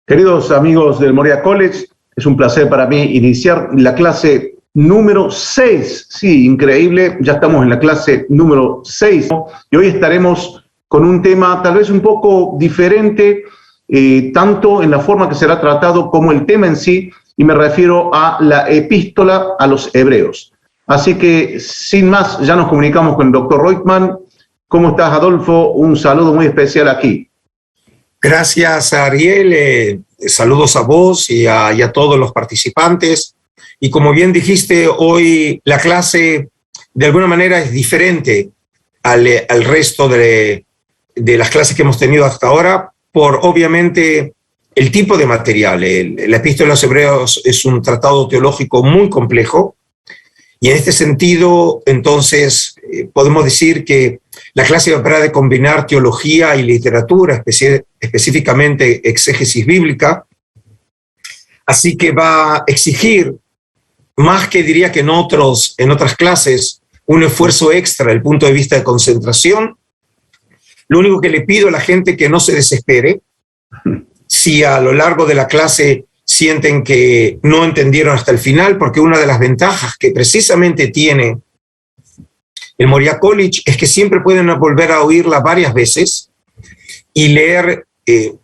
Queridos amigos del Moria College, es un placer para mí iniciar la clase número 6. Sí, increíble, ya estamos en la clase número 6, ¿no? Y hoy estaremos con un tema tal vez un poco diferente, tanto en la forma que será tratado como el tema en sí, y me refiero a la epístola a los hebreos. Así que, sin más, ya nos comunicamos con el doctor Reutemann. ¿Cómo estás, Adolfo? Un saludo muy especial aquí. Gracias, Ariel. Saludos a vos y a todos los participantes. Y como bien dijiste, hoy la clase de alguna manera es diferente al resto de las clases que hemos tenido hasta ahora, por obviamente el tipo de material. La Epístola a los Hebreos es un tratado teológico muy complejo, y en este sentido, entonces, podemos decir que la clase va a combinar teología y literatura, específicamente exégesis bíblica, así que va a exigir, más que diría que en otras clases, un esfuerzo extra desde el punto de vista de concentración. Lo único que le pido a la gente que no se desespere. Si a lo largo de la clase sienten que no entendieron hasta el final, porque una de las ventajas que precisamente tiene el Moria College es que siempre pueden volver a oírla varias veces y leer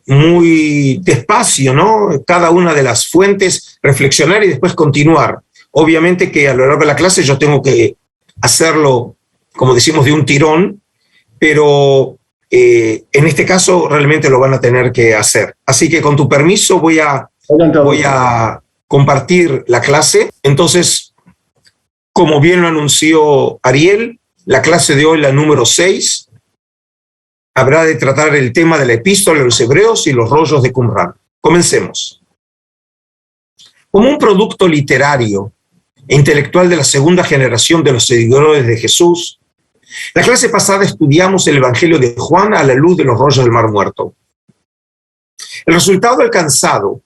muy despacio, ¿no? Cada una de las fuentes, reflexionar y después continuar. Obviamente que a lo largo de la clase yo tengo que hacerlo, como decimos, de un tirón, pero en este caso realmente lo van a tener que hacer. Así que con tu permiso voy a compartir la clase. Entonces, como bien lo anunció Ariel, la clase de hoy, la número 6, habrá de tratar el tema de la epístola a los hebreos y los rollos de Qumran. Comencemos. Como un producto literario e intelectual de la segunda generación de los seguidores de Jesús, la clase pasada estudiamos el Evangelio de Juan a la luz de los rollos del Mar Muerto. El resultado alcanzado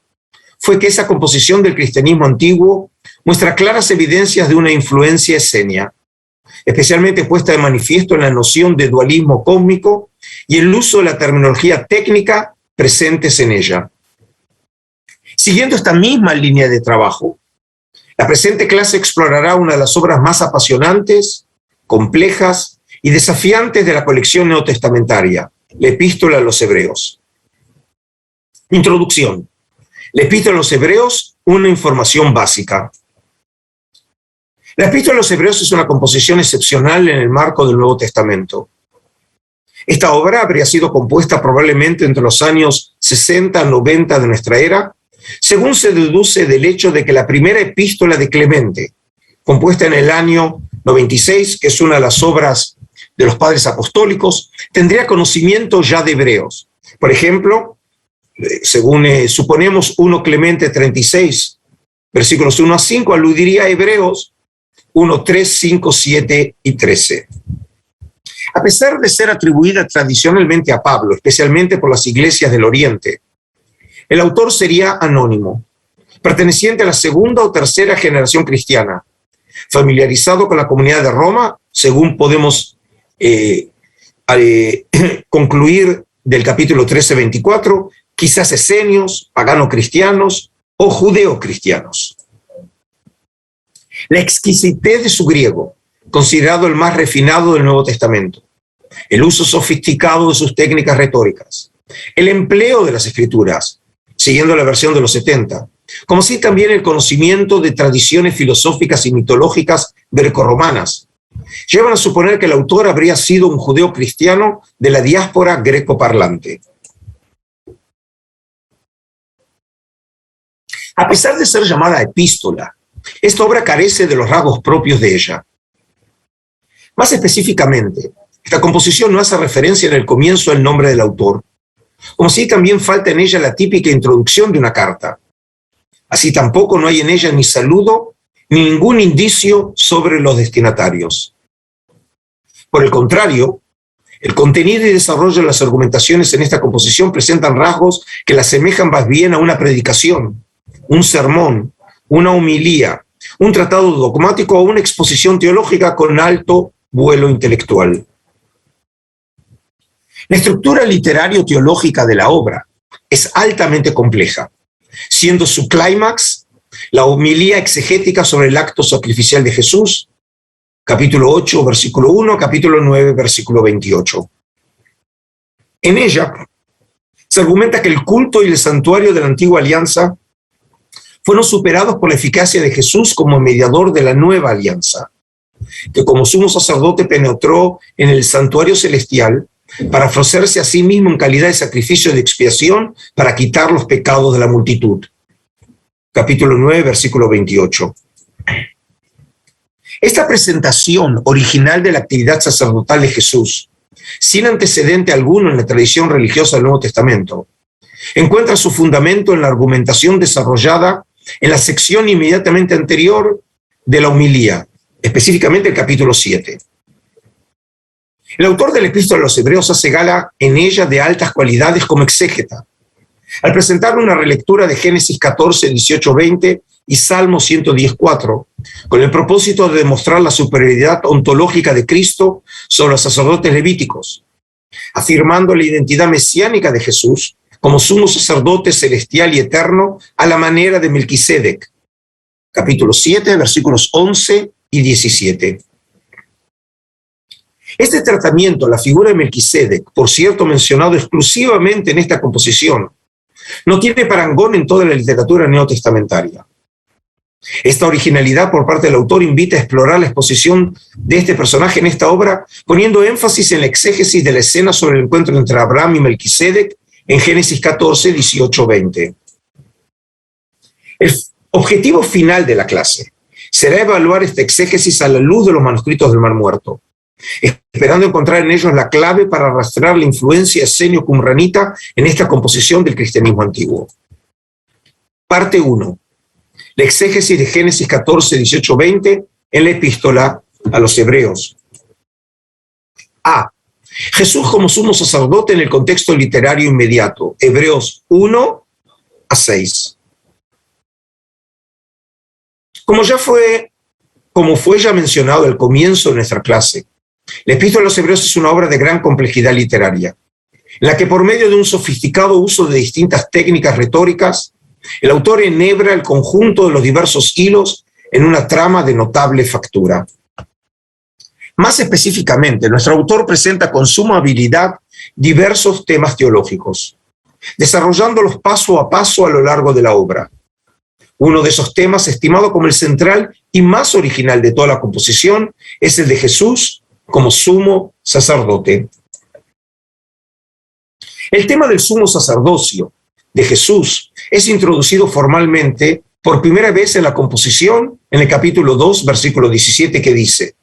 fue que esa composición del cristianismo antiguo muestra claras evidencias de una influencia esenia, especialmente puesta de manifiesto en la noción de dualismo cósmico y el uso de la terminología técnica presentes en ella. Siguiendo esta misma línea de trabajo, la presente clase explorará una de las obras más apasionantes, complejas y desafiantes de la colección neotestamentaria, la Epístola a los Hebreos. Introducción. La Epístola a los Hebreos, una información básica. La Epístola a los Hebreos es una composición excepcional en el marco del Nuevo Testamento. Esta obra habría sido compuesta probablemente entre los años 60 y 90 de nuestra era, según se deduce del hecho de que la primera epístola de Clemente, compuesta en el año 96, que es una de las obras de los padres apostólicos, tendría conocimiento ya de hebreos. Por ejemplo, según suponemos 1 Clemente 36, versículos 1 a 5, aludiría a Hebreos 1, 3, 5, 7 y 13. A pesar de ser atribuida tradicionalmente a Pablo, especialmente por las iglesias del Oriente, el autor sería anónimo, perteneciente a la segunda o tercera generación cristiana, familiarizado con la comunidad de Roma, según podemos concluir del capítulo 13-24, quizás esenios, pagano-cristianos o judeo-cristianos. La exquisitez de su griego, considerado el más refinado del Nuevo Testamento, el uso sofisticado de sus técnicas retóricas, el empleo de las escrituras, siguiendo la versión de los 70, como así también el conocimiento de tradiciones filosóficas y mitológicas grecorromanas, llevan a suponer que el autor habría sido un judeo cristiano de la diáspora grecoparlante. A pesar de ser llamada epístola, esta obra carece de los rasgos propios de ella. Más específicamente, esta composición no hace referencia en el comienzo al nombre del autor, como si también falta en ella la típica introducción de una carta. Así tampoco no hay en ella ni saludo ni ningún indicio sobre los destinatarios. Por el contrario, el contenido y desarrollo de las argumentaciones en esta composición presentan rasgos que la asemejan más bien a una predicación, un sermón, una homilía, un tratado dogmático o una exposición teológica con alto vuelo intelectual. La estructura literario-teológica de la obra es altamente compleja, siendo su clímax la homilía exegética sobre el acto sacrificial de Jesús, capítulo 8, versículo 1, capítulo 9, versículo 28. En ella se argumenta que el culto y el santuario de la antigua alianza fueron superados por la eficacia de Jesús como mediador de la nueva alianza, que como sumo sacerdote penetró en el santuario celestial para ofrecerse a sí mismo en calidad de sacrificio de expiación para quitar los pecados de la multitud. Capítulo 9, versículo 28. Esta presentación original de la actividad sacerdotal de Jesús, sin antecedente alguno en la tradición religiosa del Nuevo Testamento, encuentra su fundamento en la argumentación desarrollada en la sección inmediatamente anterior de la homilía, específicamente el capítulo 7. El autor del Epístola a los Hebreos hace gala en ella de altas cualidades como exégeta, al presentar una relectura de Génesis 14, 18, 20 y Salmo 110, 4, con el propósito de demostrar la superioridad ontológica de Cristo sobre los sacerdotes levíticos, afirmando la identidad mesiánica de Jesús como sumo sacerdote celestial y eterno a la manera de Melquisedec. Capítulo 7, versículos 11 y 17. Este tratamiento, la figura de Melquisedec, por cierto mencionado exclusivamente en esta composición, no tiene parangón en toda la literatura neotestamentaria. Esta originalidad por parte del autor invita a explorar la exposición de este personaje en esta obra, poniendo énfasis en la exégesis de la escena sobre el encuentro entre Abraham y Melquisedec en Génesis 14, 18, 20. El objetivo final de la clase será evaluar esta exégesis a la luz de los manuscritos del Mar Muerto, esperando encontrar en ellos la clave para rastrear la influencia esenio-qumranita en esta composición del cristianismo antiguo. Parte 1. La exégesis de Génesis 14, 18, 20 en la epístola a los Hebreos. A. Jesús como sumo sacerdote en el contexto literario inmediato. Hebreos 1 a 6. Como fue ya mencionado al comienzo de nuestra clase, la epístola a los Hebreos es una obra de gran complejidad literaria, en la que por medio de un sofisticado uso de distintas técnicas retóricas, el autor enhebra el conjunto de los diversos hilos en una trama de notable factura. Más específicamente, nuestro autor presenta con suma habilidad diversos temas teológicos, desarrollándolos paso a paso a lo largo de la obra. Uno de esos temas, estimado como el central y más original de toda la composición, es el de Jesús como sumo sacerdote. El tema del sumo sacerdocio de Jesús es introducido formalmente por primera vez en la composición en el capítulo 2, versículo 17, que dice: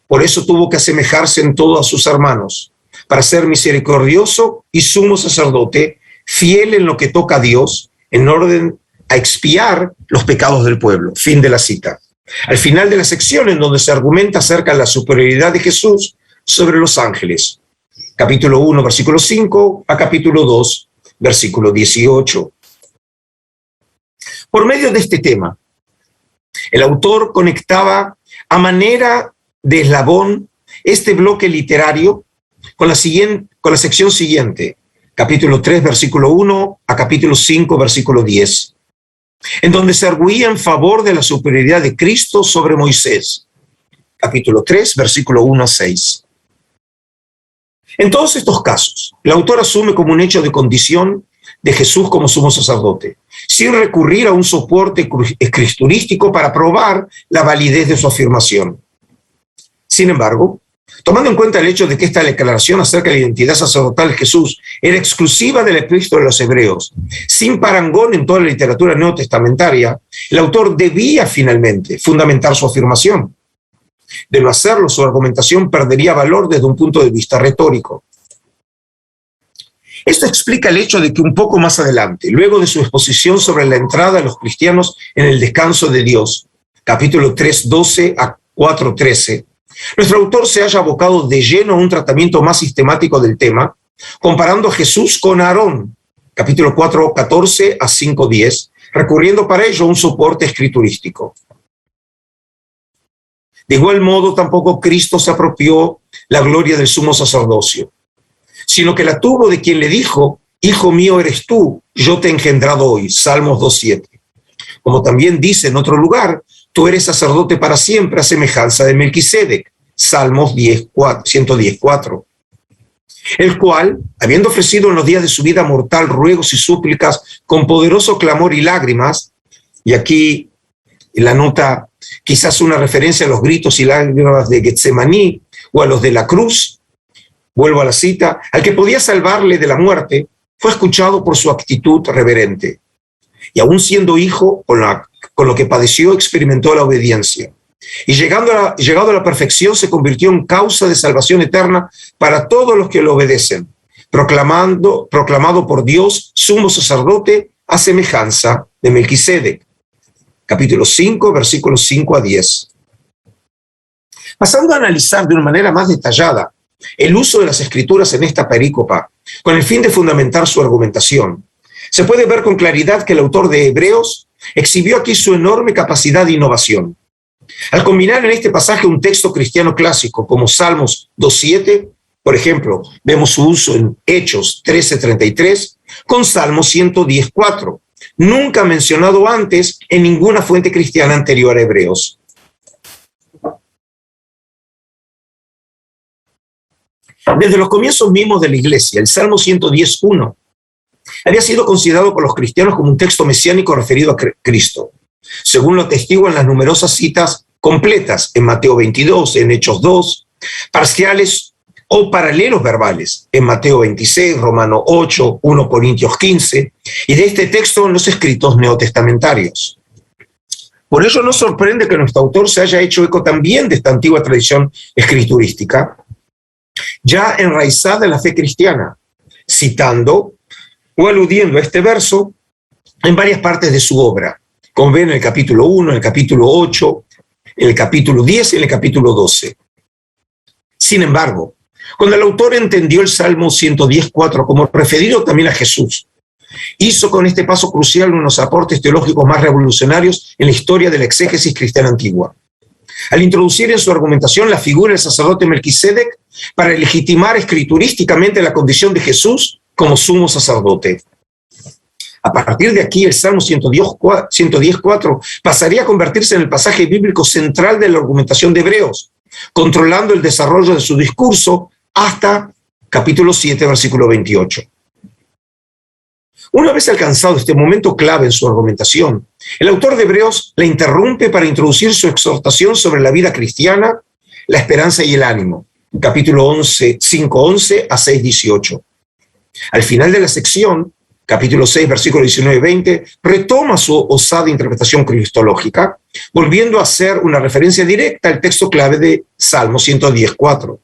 por eso tuvo que asemejarse en todo a sus hermanos, para ser misericordioso y sumo sacerdote, fiel en lo que toca a Dios, en orden a expiar los pecados del pueblo. Fin de la cita. Al final de la sección en donde se argumenta acerca de la superioridad de Jesús sobre los ángeles. Capítulo 1, versículo 5 a capítulo 2, versículo 18. Por medio de este tema, el autor conectaba a manera de eslabón este bloque literario con la sección siguiente, capítulo 3, versículo 1 a capítulo 5, versículo 10. En donde se arguía en favor de la superioridad de Cristo sobre Moisés. Capítulo 3, versículo 1 a 6. En todos estos casos, el autor asume como un hecho de condición de Jesús como sumo sacerdote, sin recurrir a un soporte escriturístico para probar la validez de su afirmación. Sin embargo, tomando en cuenta el hecho de que esta declaración acerca de la identidad sacerdotal de Jesús era exclusiva de la epístola de los Hebreos, sin parangón en toda la literatura neotestamentaria, el autor debía finalmente fundamentar su afirmación. De no hacerlo, su argumentación perdería valor desde un punto de vista retórico. Esto explica el hecho de que un poco más adelante, luego de su exposición sobre la entrada de los cristianos en el descanso de Dios, capítulo 3, 12 a 4, 13, nuestro autor se haya abocado de lleno a un tratamiento más sistemático del tema, comparando a Jesús con Aarón, capítulo 4, 14 a 5, 10, recurriendo para ello a un soporte escriturístico. De igual modo, tampoco Cristo se apropió la gloria del sumo sacerdocio, sino que la tuvo de quien le dijo Hijo mío eres tú, yo te he engendrado hoy. Salmos 2:7. Como también dice en otro lugar, tú eres sacerdote para siempre a semejanza de Melquisedec. Salmos 110:4. El cual, habiendo ofrecido en los días de su vida mortal ruegos y súplicas con poderoso clamor y lágrimas, y aquí en la nota quizás una referencia a los gritos y lágrimas de Getsemaní o a los de la cruz, vuelvo a la cita, al que podía salvarle de la muerte, fue escuchado por su actitud reverente. Y aún siendo hijo, con lo que padeció, experimentó la obediencia. Y llegado a la perfección, se convirtió en causa de salvación eterna para todos los que lo obedecen, proclamado por Dios, sumo sacerdote, a semejanza de Melquisedec. Capítulo 5, versículos 5 a 10. Pasando a analizar de una manera más detallada el uso de las escrituras en esta perícopa, con el fin de fundamentar su argumentación, se puede ver con claridad que el autor de Hebreos exhibió aquí su enorme capacidad de innovación. Al combinar en este pasaje un texto cristiano clásico como Salmos 2:7, por ejemplo, vemos su uso en Hechos 13:33, con Salmos 110:4, nunca mencionado antes en ninguna fuente cristiana anterior a Hebreos. Desde los comienzos mismos de la Iglesia, el Salmo 110:1 había sido considerado por los cristianos como un texto mesiánico referido a Cristo, según lo atestiguan las numerosas citas completas en Mateo 22, en Hechos 2, parciales o paralelos verbales en Mateo 26, Romano 8, 1 Corintios 15, y de este texto en los escritos neotestamentarios. Por ello no sorprende que nuestro autor se haya hecho eco también de esta antigua tradición escriturística, ya enraizada en la fe cristiana, citando o aludiendo a este verso en varias partes de su obra, como ven en el capítulo 1, en el capítulo 8, en el capítulo 10 y en el capítulo 12. Sin embargo, cuando el autor entendió el Salmo 110:4 como referido también a Jesús, hizo con este paso crucial unos aportes teológicos más revolucionarios en la historia de la exégesis cristiana antigua, al introducir en su argumentación la figura del sacerdote Melquisedec para legitimar escriturísticamente la condición de Jesús como sumo sacerdote. A partir de aquí, el Salmo 110:4 pasaría a convertirse en el pasaje bíblico central de la argumentación de Hebreos, controlando el desarrollo de su discurso hasta capítulo 7, versículo 28. Una vez alcanzado este momento clave en su argumentación, el autor de Hebreos la interrumpe para introducir su exhortación sobre la vida cristiana, la esperanza y el ánimo, capítulo 5:11 a 6:18. Al final de la sección, capítulo 6, versículo 19-20, retoma su osada interpretación cristológica, volviendo a hacer una referencia directa al texto clave de Salmo 110:4.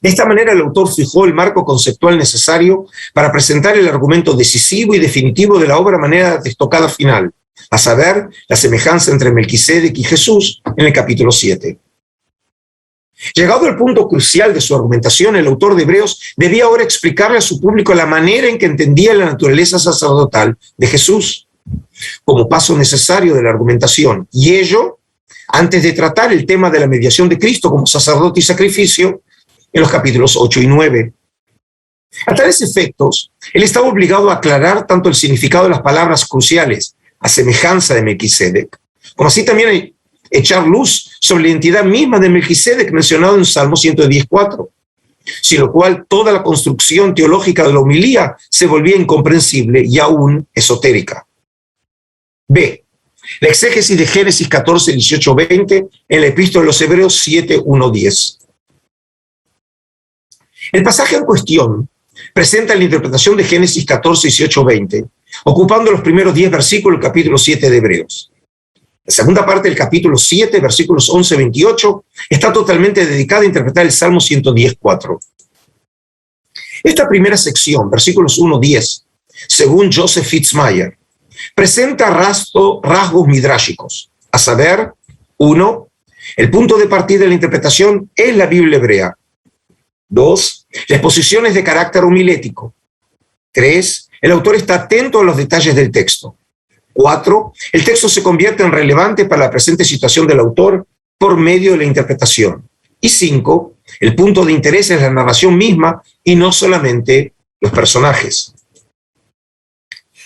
De esta manera, el autor fijó el marco conceptual necesario para presentar el argumento decisivo y definitivo de la obra de manera destacada final, a saber, la semejanza entre Melquisedec y Jesús en el capítulo 7. Llegado al punto crucial de su argumentación, el autor de Hebreos debía ahora explicarle a su público la manera en que entendía la naturaleza sacerdotal de Jesús, como paso necesario de la argumentación, y ello antes de tratar el tema de la mediación de Cristo como sacerdote y sacrificio en los capítulos 8 y 9. A tales efectos, él estaba obligado a aclarar tanto el significado de las palabras cruciales, a semejanza de Melquisedec, como así también echar luz sobre la identidad misma de Melquisedec mencionado en Salmo 110:4, sin lo cual toda la construcción teológica de la homilía se volvía incomprensible y aún esotérica. B. La exégesis de Génesis 14, 18, 20 en la epístola de los Hebreos 7, 1, 10. El pasaje en cuestión presenta la interpretación de Génesis 14, 18, 20, ocupando los primeros 10 versículos del capítulo 7 de Hebreos. La segunda parte del capítulo 7, versículos 11, 28, está totalmente dedicada a interpretar el Salmo 110:4. Esta primera sección, versículos 1, 10, según Joseph Fitzmayer, presenta rasgos midráshicos, a saber, 1, el punto de partida de la interpretación es la Biblia hebrea. 2, las exposiciones de carácter homilético. 3, el autor está atento a los detalles del texto. 4, el texto se convierte en relevante para la presente situación del autor por medio de la interpretación. Y 5, el punto de interés es la narración misma y no solamente los personajes.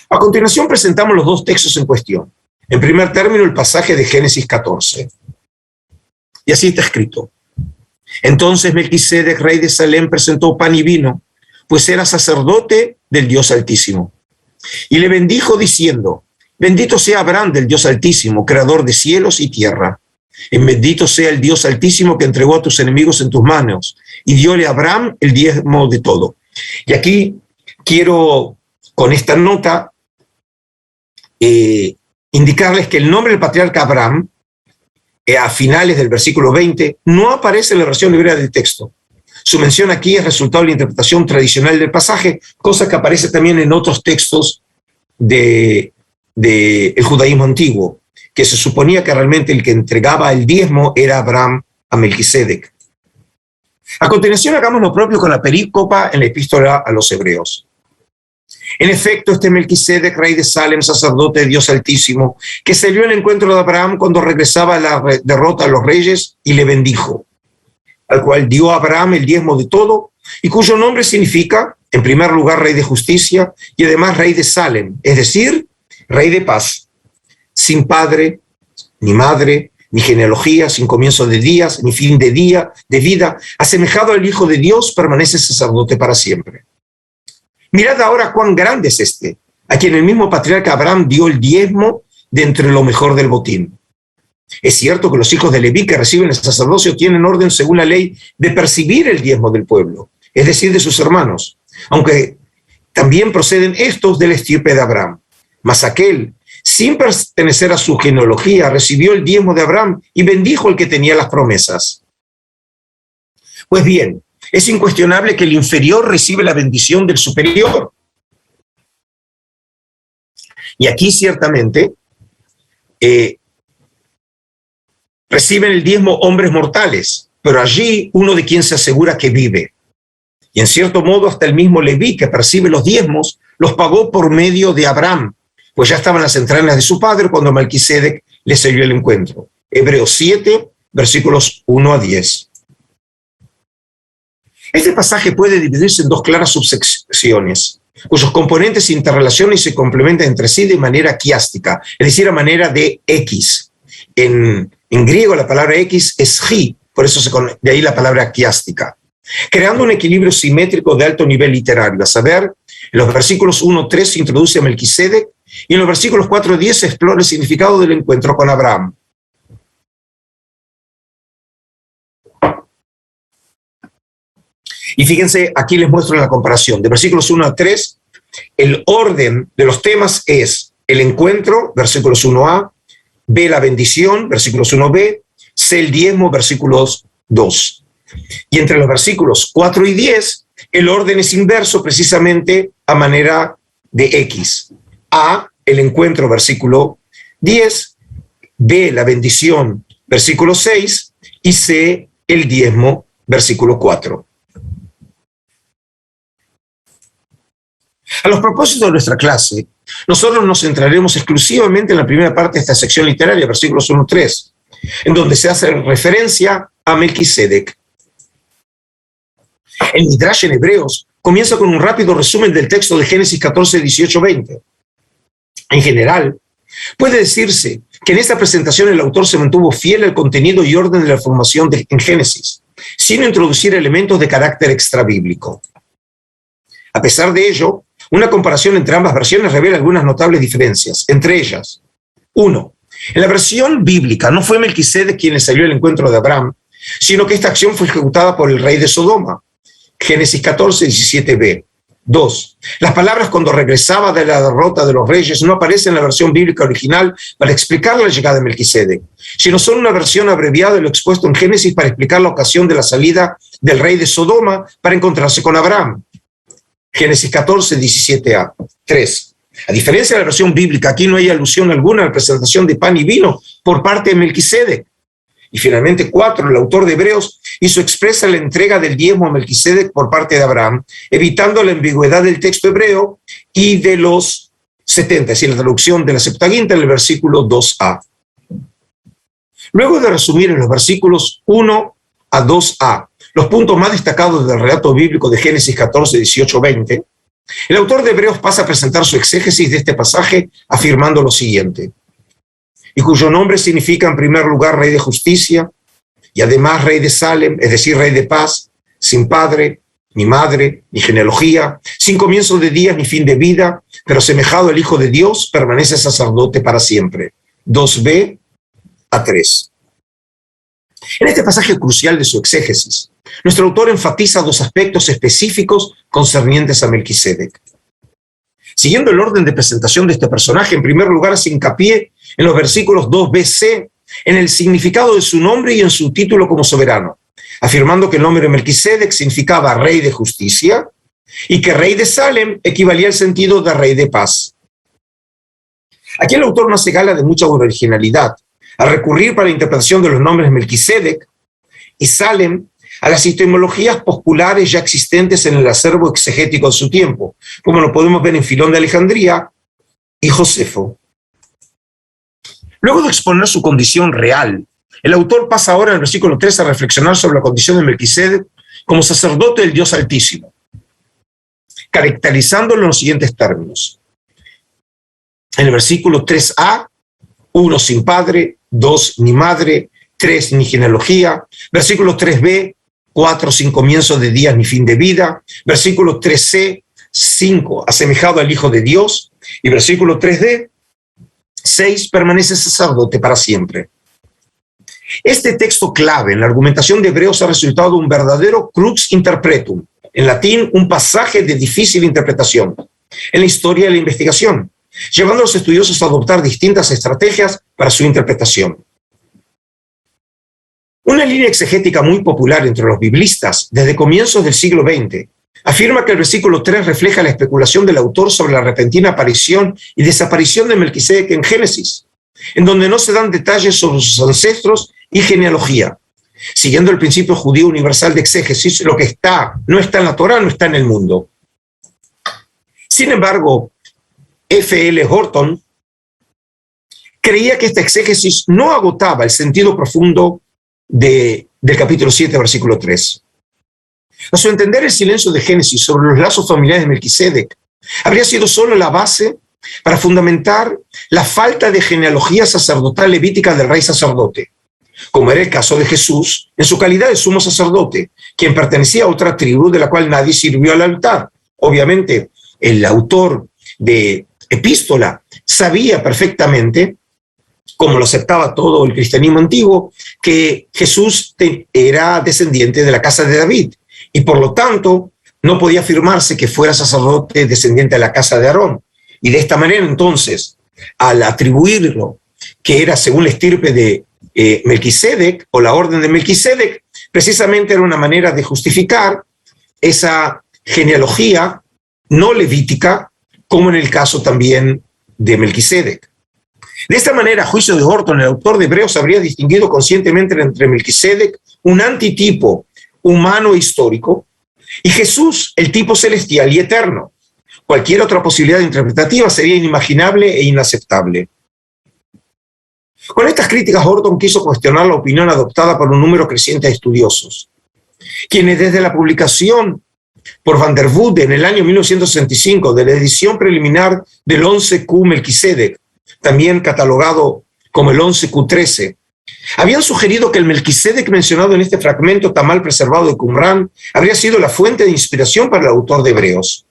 A continuación presentamos los dos textos en cuestión. En primer término, el pasaje de Génesis 14. Y así está escrito. Entonces Melquisedec, rey de Salem, presentó pan y vino, pues era sacerdote del Dios Altísimo. Y le bendijo diciendo, bendito sea Abraham del Dios Altísimo, creador de cielos y tierra. Y bendito sea el Dios Altísimo que entregó a tus enemigos en tus manos y diole a Abraham el diezmo de todo. Y aquí quiero, con esta nota, indicarles que el nombre del patriarca Abraham, a finales del versículo 20, no aparece en la versión hebrea del texto. Su mención aquí es resultado de la interpretación tradicional del pasaje, cosa que aparece también en otros textos del judaísmo antiguo, que se suponía que realmente el que entregaba el diezmo era Abraham a Melquisedec. A continuación, hagamos lo propio con la perícopa en la epístola a los Hebreos. En efecto, este Melquisedec, rey de Salem, sacerdote de Dios Altísimo, que salió al encuentro de Abraham cuando regresaba a la derrota a los reyes y le bendijo, al cual dio a Abraham el diezmo de todo, y cuyo nombre significa, en primer lugar, rey de justicia, y además rey de Salem, es decir, rey de paz, sin padre, ni madre, ni genealogía, sin comienzo de días, ni fin de vida, asemejado al Hijo de Dios, permanece sacerdote para siempre. Mirad ahora cuán grande es este, a quien el mismo patriarca Abraham dio el diezmo de entre lo mejor del botín. Es cierto que los hijos de Leví que reciben el sacerdocio tienen orden según la ley de percibir el diezmo del pueblo, es decir, de sus hermanos, aunque también proceden estos de la estirpe de Abraham. Mas aquel, sin pertenecer a su genealogía, recibió el diezmo de Abraham y bendijo al que tenía las promesas. Pues bien, es incuestionable que el inferior recibe la bendición del superior. Y aquí ciertamente reciben el diezmo hombres mortales, pero allí uno de quien se asegura que vive. Y en cierto modo hasta el mismo Leví que percibe los diezmos los pagó por medio de Abraham, pues ya estaban las entrañas de su padre cuando Melquisedec le salió el encuentro. Hebreos 7, versículos 1 a 10. Este pasaje puede dividirse en dos claras subsecciones, cuyos componentes se interrelacionan y se complementan entre sí de manera quiástica, es decir, a manera de X. En griego la palabra X es chi, por eso de ahí la palabra quiástica, creando un equilibrio simétrico de alto nivel literario. A saber, en los versículos 1-3 se introduce a Melquisedec y en los versículos 4-10 se explora el significado del encuentro con Abraham. Y fíjense, aquí les muestro la comparación. De versículos 1 a 3, el orden de los temas es el encuentro, versículos 1a, B, la bendición, versículos 1b, C, el diezmo, versículos 2. Y entre los versículos 4 y 10, el orden es inverso precisamente a manera de X. A, el encuentro, versículo 10, B, la bendición, versículo 6, y C, el diezmo, versículo 4. A los propósitos de nuestra clase, nosotros nos centraremos exclusivamente en la primera parte de esta sección literaria, versículos 1-3, en donde se hace referencia a Melquisedec. El Midrash en Hebreos comienza con un rápido resumen del texto de Génesis 14, 18, 20. En general, puede decirse que en esta presentación el autor se mantuvo fiel al contenido y orden de la formación en Génesis, sin introducir elementos de carácter extrabíblico. A pesar de ello, una comparación entre ambas versiones revela algunas notables diferencias, entre ellas, 1. En la versión bíblica no fue Melquisedec quien le salió al encuentro de Abraham, sino que esta acción fue ejecutada por el rey de Sodoma, Génesis 14, 17b. 2. Las palabras cuando regresaba de la derrota de los reyes no aparecen en la versión bíblica original para explicar la llegada de Melquisedec, sino son una versión abreviada de lo expuesto en Génesis para explicar la ocasión de la salida del rey de Sodoma para encontrarse con Abraham. Génesis 14, 17a. 3. A diferencia de la versión bíblica, aquí no hay alusión alguna a la presentación de pan y vino por parte de Melquisedec. Y finalmente, 4. El autor de Hebreos hizo expresa la entrega del diezmo a Melquisedec por parte de Abraham, evitando la ambigüedad del texto hebreo y de los 70, es decir, la traducción de la Septuaginta en el versículo 2a. Luego de resumir en los versículos 1 a 2a los puntos más destacados del relato bíblico de Génesis 14, 18, 20, El autor de Hebreos pasa a presentar su exégesis de este pasaje afirmando lo siguiente: y cuyo nombre significa en primer lugar Rey de Justicia, y además Rey de Salem, es decir, Rey de Paz, sin padre, ni madre, ni genealogía, sin comienzo de días ni fin de vida, pero semejado al Hijo de Dios, permanece sacerdote para siempre. 2b a 3. En este pasaje crucial de su exégesis, nuestro autor enfatiza dos aspectos específicos concernientes a Melquisedec. Siguiendo el orden de presentación de este personaje, en primer lugar hace hincapié en los versículos 2b-c, en el significado de su nombre y en su título como soberano, afirmando que el nombre de Melquisedec significaba Rey de Justicia y que Rey de Salem equivalía al sentido de Rey de Paz. Aquí el autor no hace gala de mucha originalidad al recurrir para la interpretación de los nombres Melquisedec y Salem a las etimologías populares ya existentes en el acervo exegético de su tiempo, como lo podemos ver en Filón de Alejandría y Josefo. Luego de exponer su condición real, el autor pasa ahora en el versículo 3 a reflexionar sobre la condición de Melquisedec como sacerdote del Dios Altísimo, caracterizándolo en los siguientes términos. En el versículo 3a, 1 sin padre, 2 ni madre, 3 ni genealogía. Versículo 3b, 4 sin comienzo de días ni fin de vida. Versículo 3c, 5 asemejado al Hijo de Dios. Y versículo 3d, 6 permanece sacerdote para siempre. Este texto clave en la argumentación de Hebreos ha resultado un verdadero crux interpretum, en latín un pasaje de difícil interpretación, en la historia de la investigación, llevando a los estudiosos a adoptar distintas estrategias para su interpretación. Una línea exegética muy popular entre los biblistas desde comienzos del siglo XX afirma que el versículo 3 refleja la especulación del autor sobre la repentina aparición y desaparición de Melquisedec en Génesis, en donde no se dan detalles sobre sus ancestros y genealogía. Siguiendo el principio judío universal de exégesis, lo que no está en la Torá, no está en el mundo. Sin embargo, F.L. Horton creía que esta exégesis no agotaba el sentido profundo del capítulo 7, versículo 3. A su entender, el silencio de Génesis sobre los lazos familiares de Melquisedec habría sido solo la base para fundamentar la falta de genealogía sacerdotal levítica del rey sacerdote, como era el caso de Jesús en su calidad de sumo sacerdote, quien pertenecía a otra tribu de la cual nadie sirvió al altar. Obviamente, el autor de epístola sabía perfectamente, como lo aceptaba todo el cristianismo antiguo, que Jesús era descendiente de la casa de David y por lo tanto no podía afirmarse que fuera sacerdote descendiente de la casa de Aarón. Y de esta manera entonces, al atribuirlo que era según la estirpe de Melquisedec o la orden de Melquisedec, precisamente era una manera de justificar esa genealogía no levítica, como en el caso también de Melquisedec. De esta manera, a juicio de Horton, el autor de Hebreos habría distinguido conscientemente entre Melquisedec, un antitipo humano e histórico, y Jesús, el tipo celestial y eterno. Cualquier otra posibilidad interpretativa sería inimaginable e inaceptable. Con estas críticas, Horton quiso cuestionar la opinión adoptada por un número creciente de estudiosos, quienes desde la publicación por Van der Voorde en el año 1965 de la edición preliminar del 11Q Melquisedec, también catalogado como el 11Q13, habían sugerido que el Melquisedec mencionado en este fragmento tan mal preservado de Qumran habría sido la fuente de inspiración para el autor de Hebreos.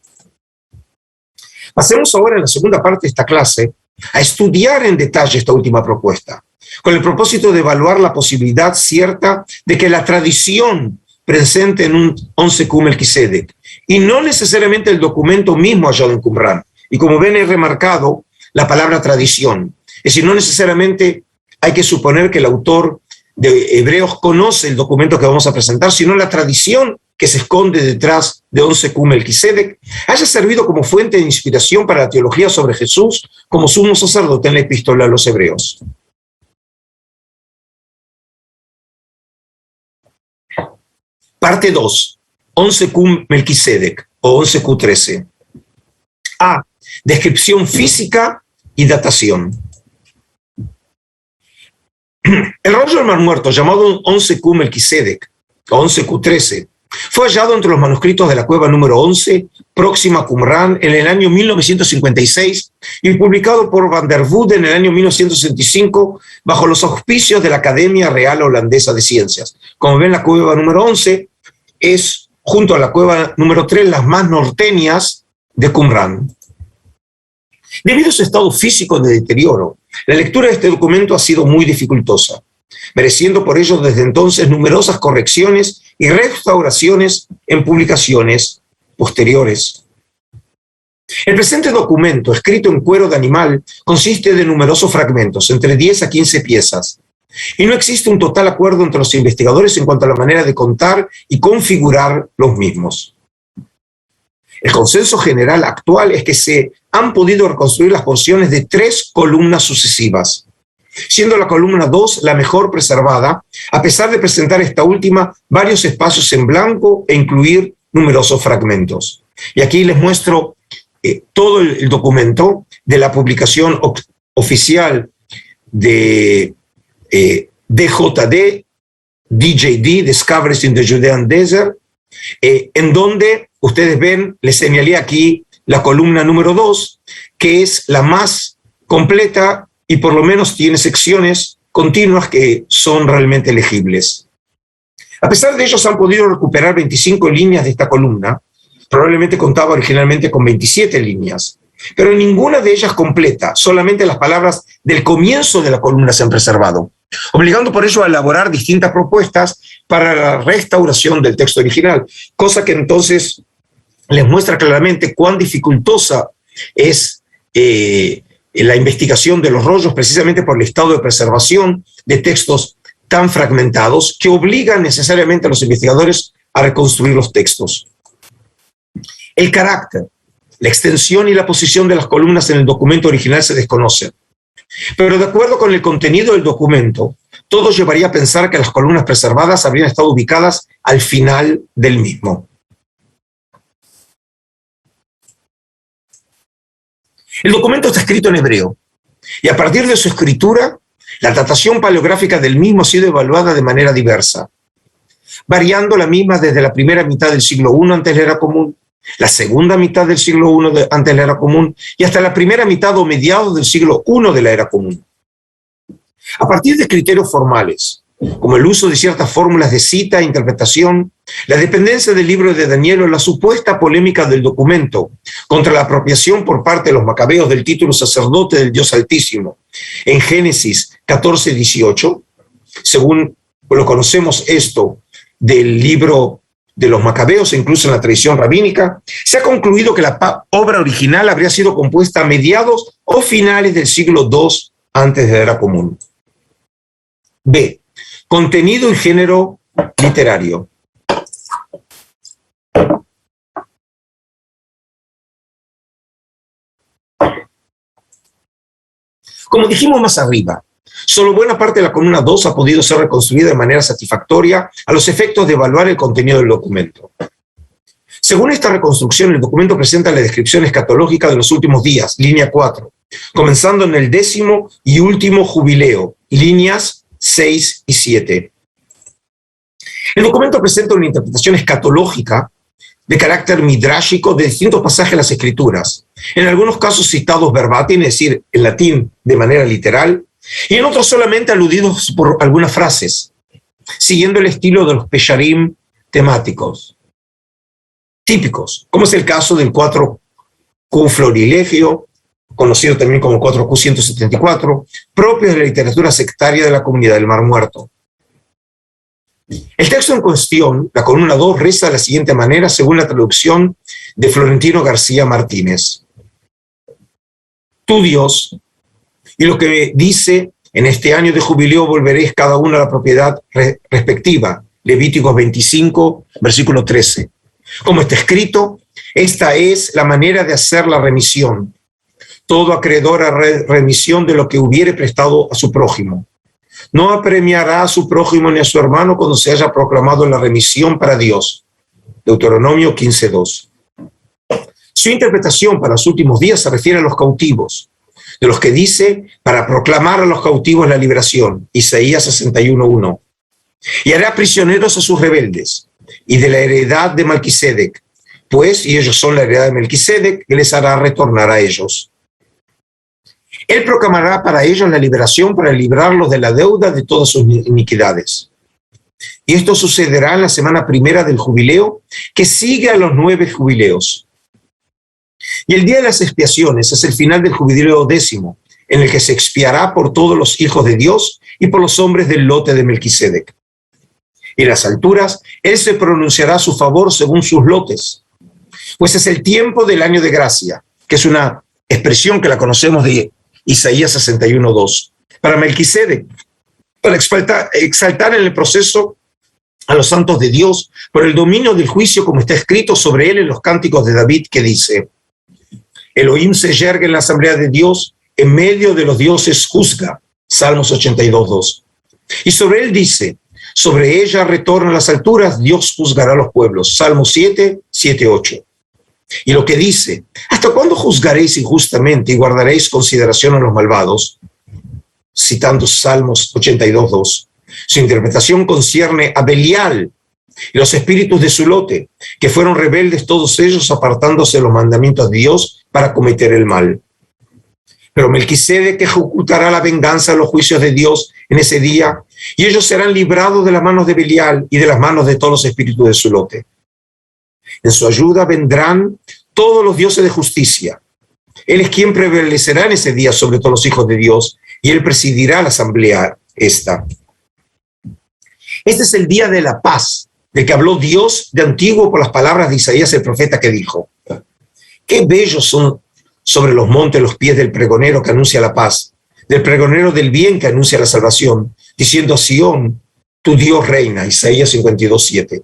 Pasemos ahora en la segunda parte de esta clase a estudiar en detalle esta última propuesta, con el propósito de evaluar la posibilidad cierta de que la tradición presente en un 11Q Melquisedec, y no necesariamente el documento mismo hallado en Qumran. Y como ven, he remarcado la palabra tradición. Es decir, no necesariamente hay que suponer que el autor de Hebreos conoce el documento que vamos a presentar, sino la tradición que se esconde detrás de 11Q Melquisedec haya servido como fuente de inspiración para la teología sobre Jesús como sumo sacerdote en la epístola a los Hebreos. Parte 2, 11Q Melquisedec o 11Q13. A. Descripción física y datación. El rollo del Mar Muerto, llamado 11Q Melquisedec o 11Q13, Fue hallado entre los manuscritos de la cueva número 11, próxima a Qumran, en el año 1956 y publicado por Van der Voorde en el año 1965 bajo los auspicios de la Academia Real Holandesa de Ciencias. Como ven, la cueva número 11 es, junto a la cueva número 3, las más norteñas de Qumran. Debido a su estado físico de deterioro, la lectura de este documento ha sido muy dificultosa, mereciendo por ello desde entonces numerosas correcciones y restauraciones en publicaciones posteriores. El presente documento, escrito en cuero de animal, consiste de numerosos fragmentos, entre 10 a 15 piezas, y no existe un total acuerdo entre los investigadores en cuanto a la manera de contar y configurar los mismos. El consenso general actual es que se han podido reconstruir las porciones de 3 columnas sucesivas, siendo la columna 2 la mejor preservada, a pesar de presentar esta última varios espacios en blanco e incluir numerosos fragmentos. Y aquí les muestro todo el documento de la publicación oficial de DJD, DJD, Discoveries in the Judean Desert, en donde ustedes ven, les señalé aquí la columna número 2, que es la más completa y por lo menos tiene secciones continuas que son realmente legibles. A pesar de ello, se han podido recuperar 25 líneas de esta columna. Probablemente contaba originalmente con 27 líneas, pero ninguna de ellas completa, solamente las palabras del comienzo de la columna se han preservado, obligando por ello a elaborar distintas propuestas para la restauración del texto original, cosa que entonces les muestra claramente cuán dificultosa es la investigación de los rollos, precisamente por el estado de preservación de textos tan fragmentados que obligan necesariamente a los investigadores a reconstruir los textos. El carácter, la extensión y la posición de las columnas en el documento original se desconocen, pero de acuerdo con el contenido del documento, todo llevaría a pensar que las columnas preservadas habrían estado ubicadas al final del mismo. El documento está escrito en hebreo, y a partir de su escritura, la datación paleográfica del mismo ha sido evaluada de manera diversa, variando la misma desde la primera mitad del siglo I antes de la era común, la segunda mitad del siglo I antes de la era común y hasta la primera mitad o mediados del siglo I de la era común. A partir de criterios formales, como el uso de ciertas fórmulas de cita e interpretación, la dependencia del libro de Daniel o la supuesta polémica del documento contra la apropiación por parte de los macabeos del título sacerdote del Dios Altísimo en Génesis 14:18, según lo conocemos esto del libro de los macabeos, incluso en la tradición rabínica, se ha concluido que la obra original habría sido compuesta a mediados o finales del siglo II antes de la era común. B. Contenido y género literario. Como dijimos más arriba, solo buena parte de la columna 2 ha podido ser reconstruida de manera satisfactoria a los efectos de evaluar el contenido del documento. Según esta reconstrucción, el documento presenta la descripción escatológica de los últimos días, línea 4, comenzando en el 10º y último jubileo, líneas 6 y 7. El documento presenta una interpretación escatológica de carácter midrásico de distintos pasajes de las Escrituras, en algunos casos citados verbatim, es decir, en latín de manera literal, y en otros solamente aludidos por algunas frases, siguiendo el estilo de los pesharim temáticos típicos, como es el caso del 4Q florilegio, conocido también como 4Q 174, propio de la literatura sectaria de la comunidad del Mar Muerto. El texto en cuestión, la columna 2, reza de la siguiente manera, según la traducción de Florentino García Martínez. Tú, Dios, y lo que dice, en este año de jubileo volveréis cada uno a la propiedad respectiva. Levíticos 25, versículo 13. Como está escrito, esta es la manera de hacer la remisión. Todo acreedor a remisión de lo que hubiere prestado a su prójimo. No apremiará a su prójimo ni a su hermano cuando se haya proclamado la remisión para Dios. Deuteronomio 15:2. Su interpretación para los últimos días se refiere a los cautivos, de los que dice para proclamar a los cautivos la liberación, Isaías 61:1. Y hará prisioneros a sus rebeldes. y de la heredad de Melquisedec, pues, y ellos son la heredad de Melquisedec, que les hará retornar a ellos. Él proclamará para ellos la liberación para librarlos de la deuda de todas sus iniquidades. Y esto sucederá en la semana primera del jubileo, que sigue a los 9 jubileos. Y el día de las expiaciones es el final del jubileo 10º, en el que se expiará por todos los hijos de Dios y por los hombres del lote de Melquisedec. Y en las alturas, él se pronunciará a su favor según sus lotes, pues es el tiempo del año de gracia, que es una expresión que la conocemos de Isaías 61:2. Para Melquisedec, para exaltar en el proceso a los santos de Dios por el dominio del juicio, como está escrito sobre él en los cánticos de David, que dice: Elohim se yergue en la asamblea de Dios, en medio de los dioses juzga. Salmos 82:2. Y sobre él dice: sobre ella retorna a las alturas, Dios juzgará a los pueblos. Salmos 7:8. Y lo que dice: ¿hasta cuándo juzgaréis injustamente y guardaréis consideración a los malvados? Citando Salmos 82:2. Su interpretación concierne a Belial y los espíritus de su lote, que fueron rebeldes todos ellos, apartándose de los mandamientos de Dios para cometer el mal. Pero Melquisedec ejecutará la venganza de los juicios de Dios en ese día, y ellos serán librados de las manos de Belial y de las manos de todos los espíritus de su lote. En su ayuda vendrán todos los dioses de justicia. Él es quien prevalecerá en ese día sobre todos los hijos de Dios, y él presidirá la asamblea esta. Este es el día de la paz, del que habló Dios de antiguo por las palabras de Isaías el profeta, que dijo: qué bellos son sobre los montes los pies del pregonero que anuncia la paz, del pregonero del bien que anuncia la salvación, diciendo a Sión: tu Dios reina. Isaías 52:7.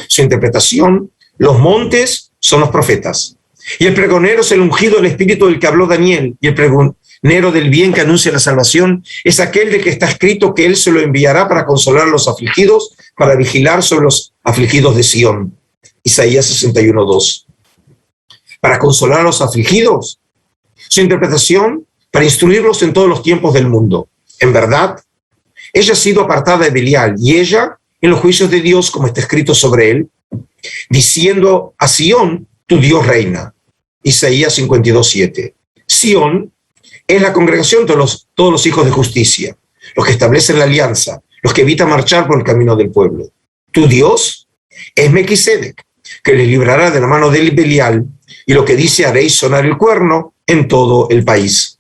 Su interpretación: los montes son los profetas, y el pregonero es el ungido del espíritu del que habló Daniel, y el pregonero del bien que anuncia la salvación es aquel de que está escrito que él se lo enviará para consolar a los afligidos, para vigilar sobre los afligidos de Sión. Isaías 61:2. Para consolar a los afligidos. Su interpretación: para instruirlos en todos los tiempos del mundo. En verdad, ella ha sido apartada de Belial, y ella en los juicios de Dios, como está escrito sobre él, diciendo a Sión: tu Dios reina. Isaías 52:7. Sión es la congregación de todos los hijos de justicia, los que establecen la alianza, los que evitan marchar por el camino del pueblo. Tu Dios es Melquisedec, que les librará de la mano de Belial, y lo que dice: haréis sonar el cuerno en todo el país.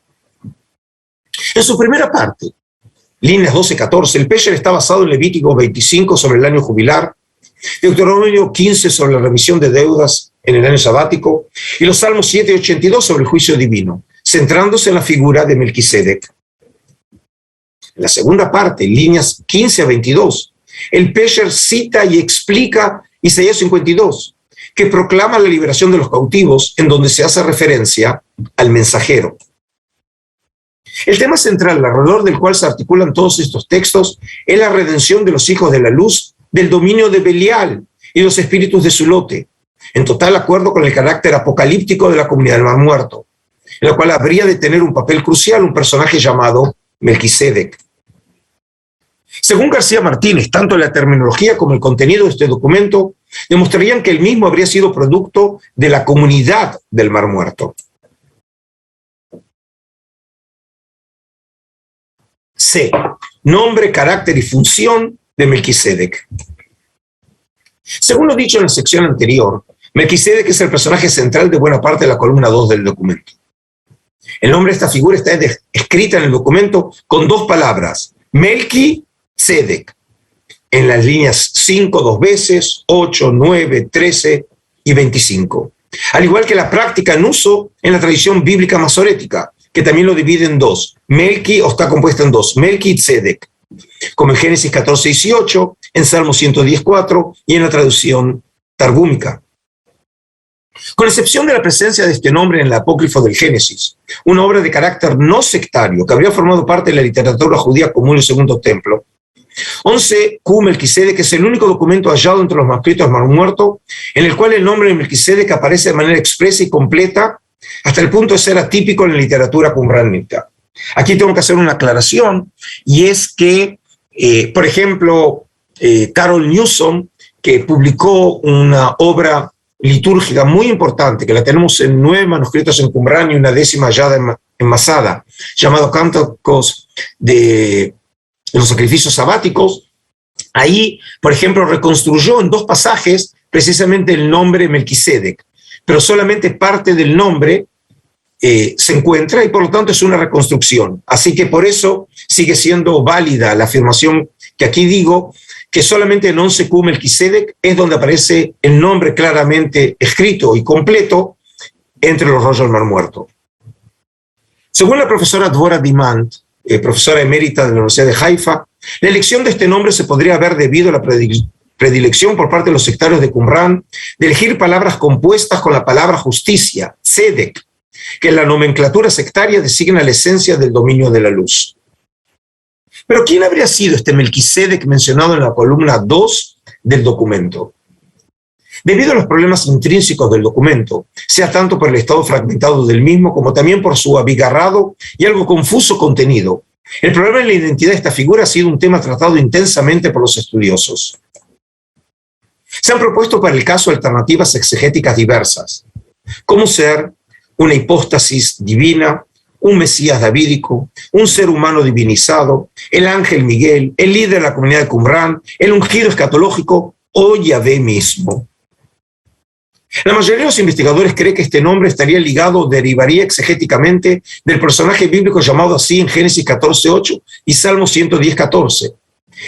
En su primera parte, líneas 12-14, el Pesher está basado en Levítico 25 sobre el año jubilar, Deuteronomio 15 sobre la remisión de deudas en el año sabático, y los Salmos 7:82 sobre el juicio divino, centrándose en la figura de Melquisedec. En la segunda parte, líneas 15-22, el Pesher cita y explica Isaías 52, que proclama la liberación de los cautivos, en donde se hace referencia al mensajero. El tema central alrededor del cual se articulan todos estos textos es la redención de los hijos de la luz del dominio de Belial y los espíritus de su lote, en total acuerdo con el carácter apocalíptico de la comunidad del Mar Muerto, en la cual habría de tener un papel crucial un personaje llamado Melquisedec. Según García Martínez, tanto la terminología como el contenido de este documento demostrarían que el mismo habría sido producto de la comunidad del Mar Muerto. C. Nombre, carácter y función de Melquisedec. Según lo dicho en la sección anterior, Melquisedec es el personaje central de buena parte de la columna 2 del documento. El nombre de esta figura está escrita en el documento con 2 palabras: Melquisedec, en las líneas 5 2 veces, 8, 9, 13 y 25. Al igual que la práctica en uso en la tradición bíblica masorética, que también lo divide en 2. Melqui, o está compuesta en 2, Melquisedec, como en Génesis 14:18, en Salmo 110:4 y en la traducción targúmica. Con excepción de la presencia de este nombre en el apócrifo del Génesis, una obra de carácter no sectario que habría formado parte de la literatura judía común del Segundo Templo, 11Q Melquisedec es el único documento hallado entre los manuscritos del Mar Muerto en el cual el nombre de Melquisedec aparece de manera expresa y completa hasta el punto de ser atípico en la literatura qumránica. Aquí tengo que hacer una aclaración, y es que, por ejemplo, Carol Newsom que publicó una obra litúrgica muy importante, que la tenemos en 9 manuscritos en Qumrán y una 10ª hallada en Masada, llamado Cánticos de los Sacrificios Sabáticos. Ahí, por ejemplo, reconstruyó en 2 pasajes precisamente el nombre Melquisedec, pero solamente parte del nombre se encuentra y por lo tanto es una reconstrucción. Así que por eso sigue siendo válida la afirmación que aquí digo, que solamente en 11Q Melquisedec es donde aparece el nombre claramente escrito y completo entre los rollos del Mar Muerto. Según la profesora Dvora Dimant, profesora emérita de la Universidad de Haifa, la elección de este nombre se podría haber debido a la predilección por parte de los sectarios de Qumrán de elegir palabras compuestas con la palabra justicia, tzedek, que en la nomenclatura sectaria designa la esencia del dominio de la luz. Pero ¿quién habría sido este Melquisedec mencionado en la columna 2 del documento? Debido a los problemas intrínsecos del documento, sea tanto por el estado fragmentado del mismo como también por su abigarrado y algo confuso contenido, el problema de la identidad de esta figura ha sido un tema tratado intensamente por los estudiosos. Se han propuesto para el caso alternativas exegéticas diversas, como ser una hipóstasis divina, un Mesías davídico, un ser humano divinizado, el ángel Miguel, el líder de la comunidad de Qumrán, el ungido escatológico o Yahvé mismo. La mayoría de los investigadores cree que este nombre estaría ligado o derivaría exegéticamente del personaje bíblico llamado así en Génesis 14:8 y Salmo 110:14,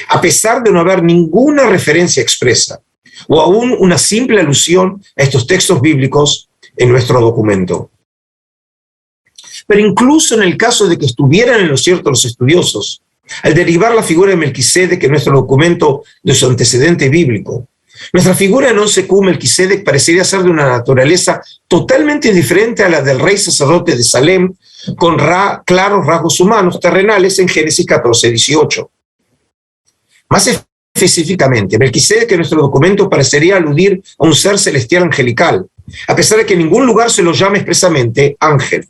a pesar de no haber ninguna referencia expresa o aún una simple alusión a estos textos bíblicos en nuestro documento. Pero incluso en el caso de que estuvieran en lo cierto los estudiosos, al derivar la figura de Melquisedec en nuestro documento de su antecedente bíblico, nuestra figura en 11Q Melquisedec parecería ser de una naturaleza totalmente diferente a la del rey sacerdote de Salem, con claros rasgos humanos terrenales en Génesis 14:18. Más específicamente, Melquisedec en nuestro documento parecería aludir a un ser celestial angelical, a pesar de que en ningún lugar se lo llame expresamente ángel.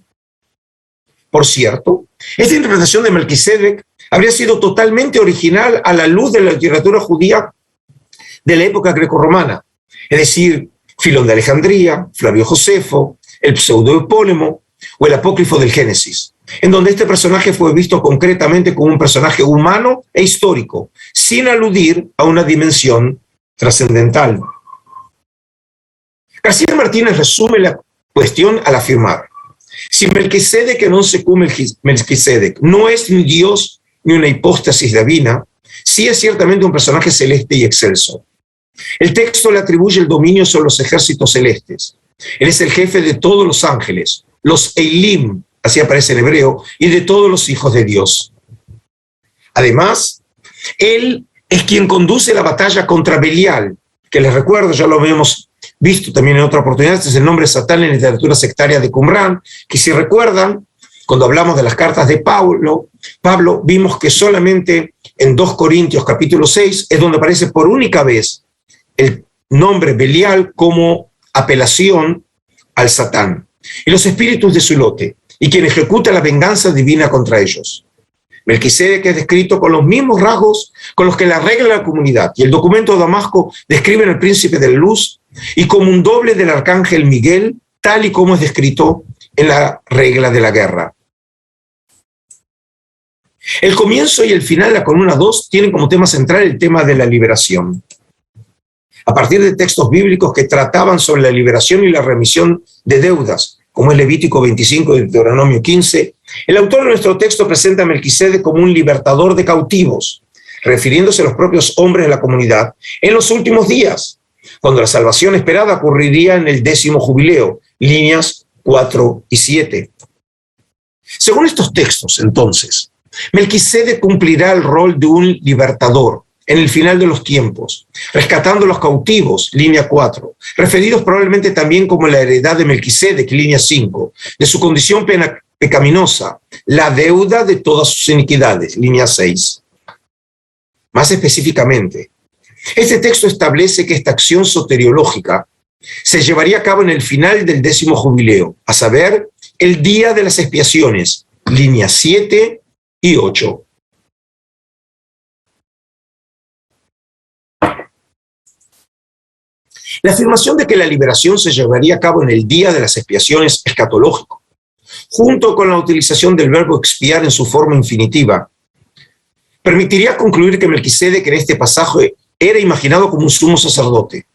Por cierto, esta interpretación de Melquisedec habría sido totalmente original a la luz de la literatura judía de la época grecorromana, es decir, Filón de Alejandría, Flavio Josefo, el pseudoepólemo o el apócrifo del Génesis, en donde este personaje fue visto concretamente como un personaje humano e histórico, sin aludir a una dimensión trascendental. García Martínez resume la cuestión al afirmar: si Melquisedec en 11Q Melquisedec no es ni Dios ni una hipóstasis divina, sí es ciertamente un personaje celeste y excelso. El texto le atribuye el dominio sobre los ejércitos celestes. Él es el jefe de todos los ángeles, los Eilim, así aparece en hebreo, y de todos los hijos de Dios. Además, él es quien conduce la batalla contra Belial, que les recuerdo, ya lo habíamos visto también en otra oportunidad, este es el nombre de Satán en la literatura sectaria de Qumrán, que si recuerdan, cuando hablamos de las cartas de Pablo, vimos que solamente en 2 Corintios capítulo 6 es donde aparece por única vez el nombre Belial como apelación al Satán y los espíritus de su lote, y quien ejecuta la venganza divina contra ellos. Melquisedec es descrito con los mismos rasgos con los que la regla de la comunidad y el documento de Damasco describen al príncipe de la luz y como un doble del arcángel Miguel, tal y como es descrito en la regla de la guerra. El comienzo y el final de la columna 2 tienen como tema central el tema de la liberación. A partir de textos bíblicos que trataban sobre la liberación y la remisión de deudas, como es Levítico 25 y Deuteronomio 15, el autor de nuestro texto presenta a Melquisedec como un libertador de cautivos, refiriéndose a los propios hombres de la comunidad en los últimos días, cuando la salvación esperada ocurriría en el 10º jubileo, líneas 4 y 7. Según estos textos, entonces, Melquisedec cumplirá el rol de un libertador en el final de los tiempos, rescatando a los cautivos, línea 4, referidos probablemente también como la heredad de Melquisedec, línea 5, de su condición pecaminosa, la deuda de todas sus iniquidades, línea 6. Más específicamente, este texto establece que esta acción soteriológica se llevaría a cabo en el final del 10º jubileo, a saber, el día de las expiaciones, líneas 7 y 8. La afirmación de que la liberación se llevaría a cabo en el día de las expiaciones escatológico, junto con la utilización del verbo expiar en su forma infinitiva, permitiría concluir que Melquisedec en este pasaje era imaginado como un sumo sacerdote,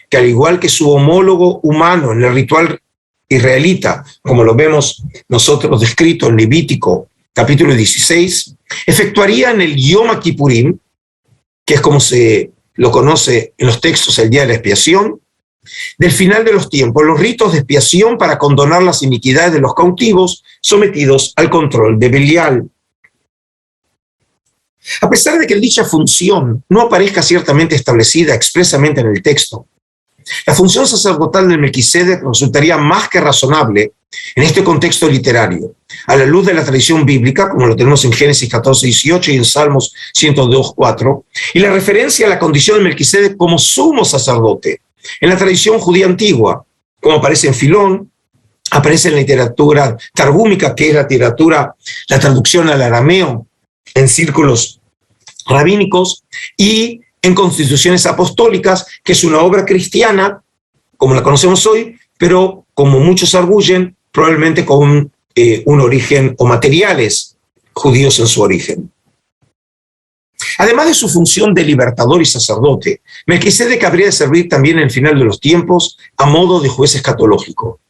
que al igual que su homólogo humano en el ritual israelita, como lo vemos nosotros descrito en Levítico capítulo 16, efectuaría en el Yom Kippurim, que es como se lo conoce en los textos el día de la expiación, del final de los tiempos, los ritos de expiación para condonar las iniquidades de los cautivos sometidos al control de Belial. A pesar de que dicha función no aparezca ciertamente establecida expresamente en el texto, la función sacerdotal de Melquisedec resultaría más que razonable en este contexto literario, a la luz de la tradición bíblica, como lo tenemos en Génesis 14:18 y en Salmos 102:4, y la referencia a la condición de Melquisedec como sumo sacerdote en la tradición judía antigua, como aparece en Filón, aparece en la literatura targúmica, que es la traducción al arameo en círculos rabínicos, y en Constituciones Apostólicas, que es una obra cristiana, como la conocemos hoy, pero como muchos arguyen, probablemente con un origen o materiales judíos en su origen. Además de su función de libertador y sacerdote, Melquisedec habría de servir también en el final de los tiempos a modo de juez escatológico,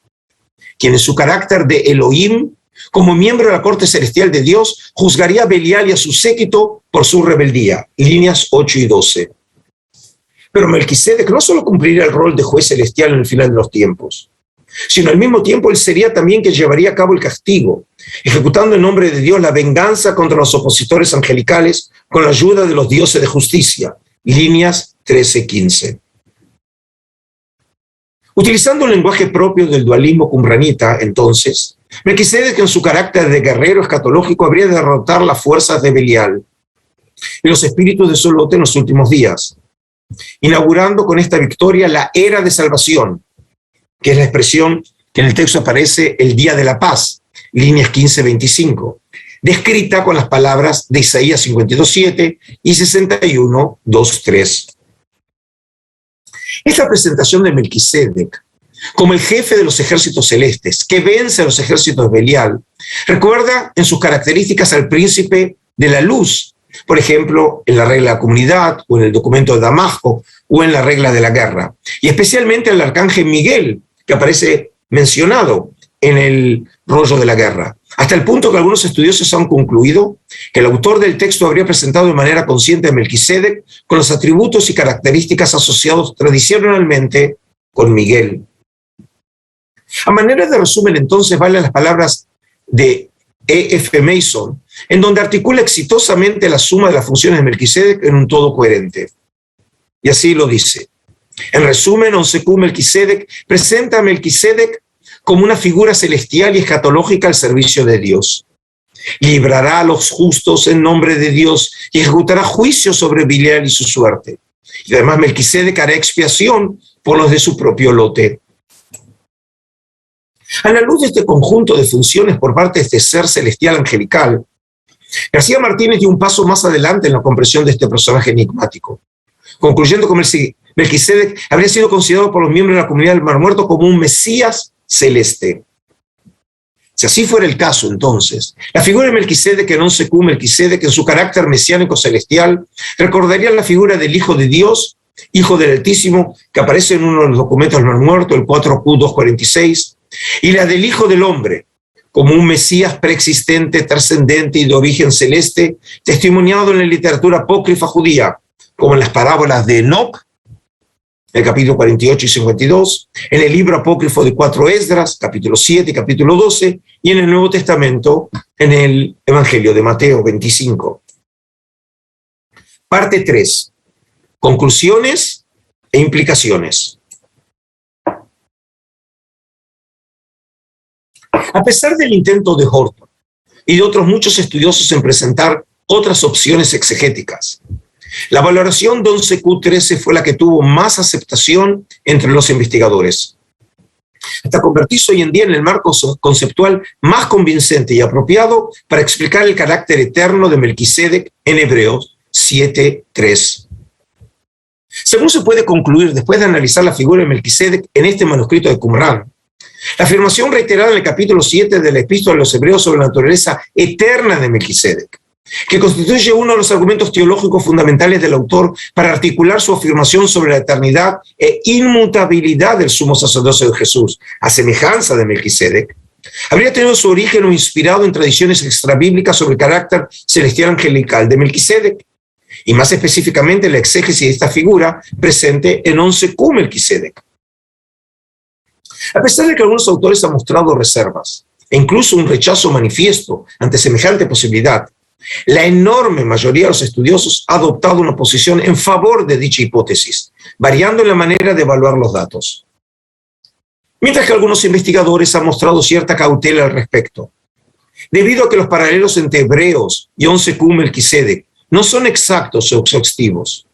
quien en su carácter de Elohim, como miembro de la corte celestial de Dios, juzgaría a Belial y a su séquito por su rebeldía, líneas 8 y 12. Pero Melquisedec no solo cumpliría el rol de juez celestial en el final de los tiempos, sino al mismo tiempo él sería también que llevaría a cabo el castigo, ejecutando en nombre de Dios la venganza contra los opositores angelicales con la ayuda de los dioses de justicia, líneas 13-15. Utilizando un lenguaje propio del dualismo qumranita, entonces, Melquisedec en su carácter de guerrero escatológico habría de derrotar las fuerzas de Belial y los espíritus de Solote en los últimos días, inaugurando con esta victoria la era de salvación, que es la expresión que en el texto aparece el día de la paz, líneas 15-25, descrita con las palabras de Isaías 52:7 y 61:2-3. Esta presentación de Melquisedec como el jefe de los ejércitos celestes que vence a los ejércitos de Belial recuerda en sus características al príncipe de la luz, por ejemplo, en la regla de la comunidad o en el documento de Damasco o en la regla de la guerra, y especialmente al arcángel Miguel, que aparece mencionado en el rollo de la guerra, hasta el punto que algunos estudiosos han concluido que el autor del texto habría presentado de manera consciente a Melquisedec con los atributos y características asociados tradicionalmente con Miguel. A manera de resumen, entonces, valen las palabras de E.F. Mason, en donde articula exitosamente la suma de las funciones de Melquisedec en un todo coherente. Y así lo dice. En resumen, 11Q Melquisedec presenta a Melquisedec como una figura celestial y escatológica al servicio de Dios. Librará a los justos en nombre de Dios y ejecutará juicio sobre Belial y su suerte. Y además Melquisedec hará expiación por los de su propio lote. A la luz de este conjunto de funciones por parte de este ser celestial angelical, García Martínez dio un paso más adelante en la comprensión de este personaje enigmático, concluyendo que Melquisedec habría sido considerado por los miembros de la comunidad del Mar Muerto como un Mesías celeste. Si así fuera el caso, entonces, la figura de Melquisedec en 11Q Melquisedec, en su carácter mesiánico celestial, recordaría la figura del Hijo de Dios, Hijo del Altísimo, que aparece en uno de los documentos del Mar Muerto, el 4Q 246, y la del Hijo del Hombre, como un Mesías preexistente, trascendente y de origen celeste, testimoniado en la literatura apócrifa judía, como en las parábolas de Enoc, el capítulo 48 y 52, en el libro apócrifo de 4 Esdras, capítulo 7 y capítulo 12, y en el Nuevo Testamento, en el Evangelio de Mateo 25. Parte 3. Conclusiones e implicaciones. A pesar del intento de Horton y de otros muchos estudiosos en presentar otras opciones exegéticas, la valoración de 11Q13 fue la que tuvo más aceptación entre los investigadores, hasta convertirse hoy en día en el marco conceptual más convincente y apropiado para explicar el carácter eterno de Melquisedec en Hebreos 7:3. Según se puede concluir después de analizar la figura de Melquisedec en este manuscrito de Qumran, la afirmación reiterada en el capítulo 7 de la Epístola a los Hebreos sobre la naturaleza eterna de Melquisedec, que constituye uno de los argumentos teológicos fundamentales del autor para articular su afirmación sobre la eternidad e inmutabilidad del sumo sacerdocio de Jesús, a semejanza de Melquisedec, habría tenido su origen o inspirado en tradiciones extrabíblicas sobre el carácter celestial angelical de Melquisedec, y más específicamente la exégesis de esta figura presente en 11Q Melquisedec. A pesar de que algunos autores han mostrado reservas e incluso un rechazo manifiesto ante semejante posibilidad, la enorme mayoría de los estudiosos ha adoptado una posición en favor de dicha hipótesis, variando en la manera de evaluar los datos. Mientras que algunos investigadores han mostrado cierta cautela al respecto, debido a que los paralelos entre Hebreos y 11Q Melquisedec no son exactos o exhaustivos.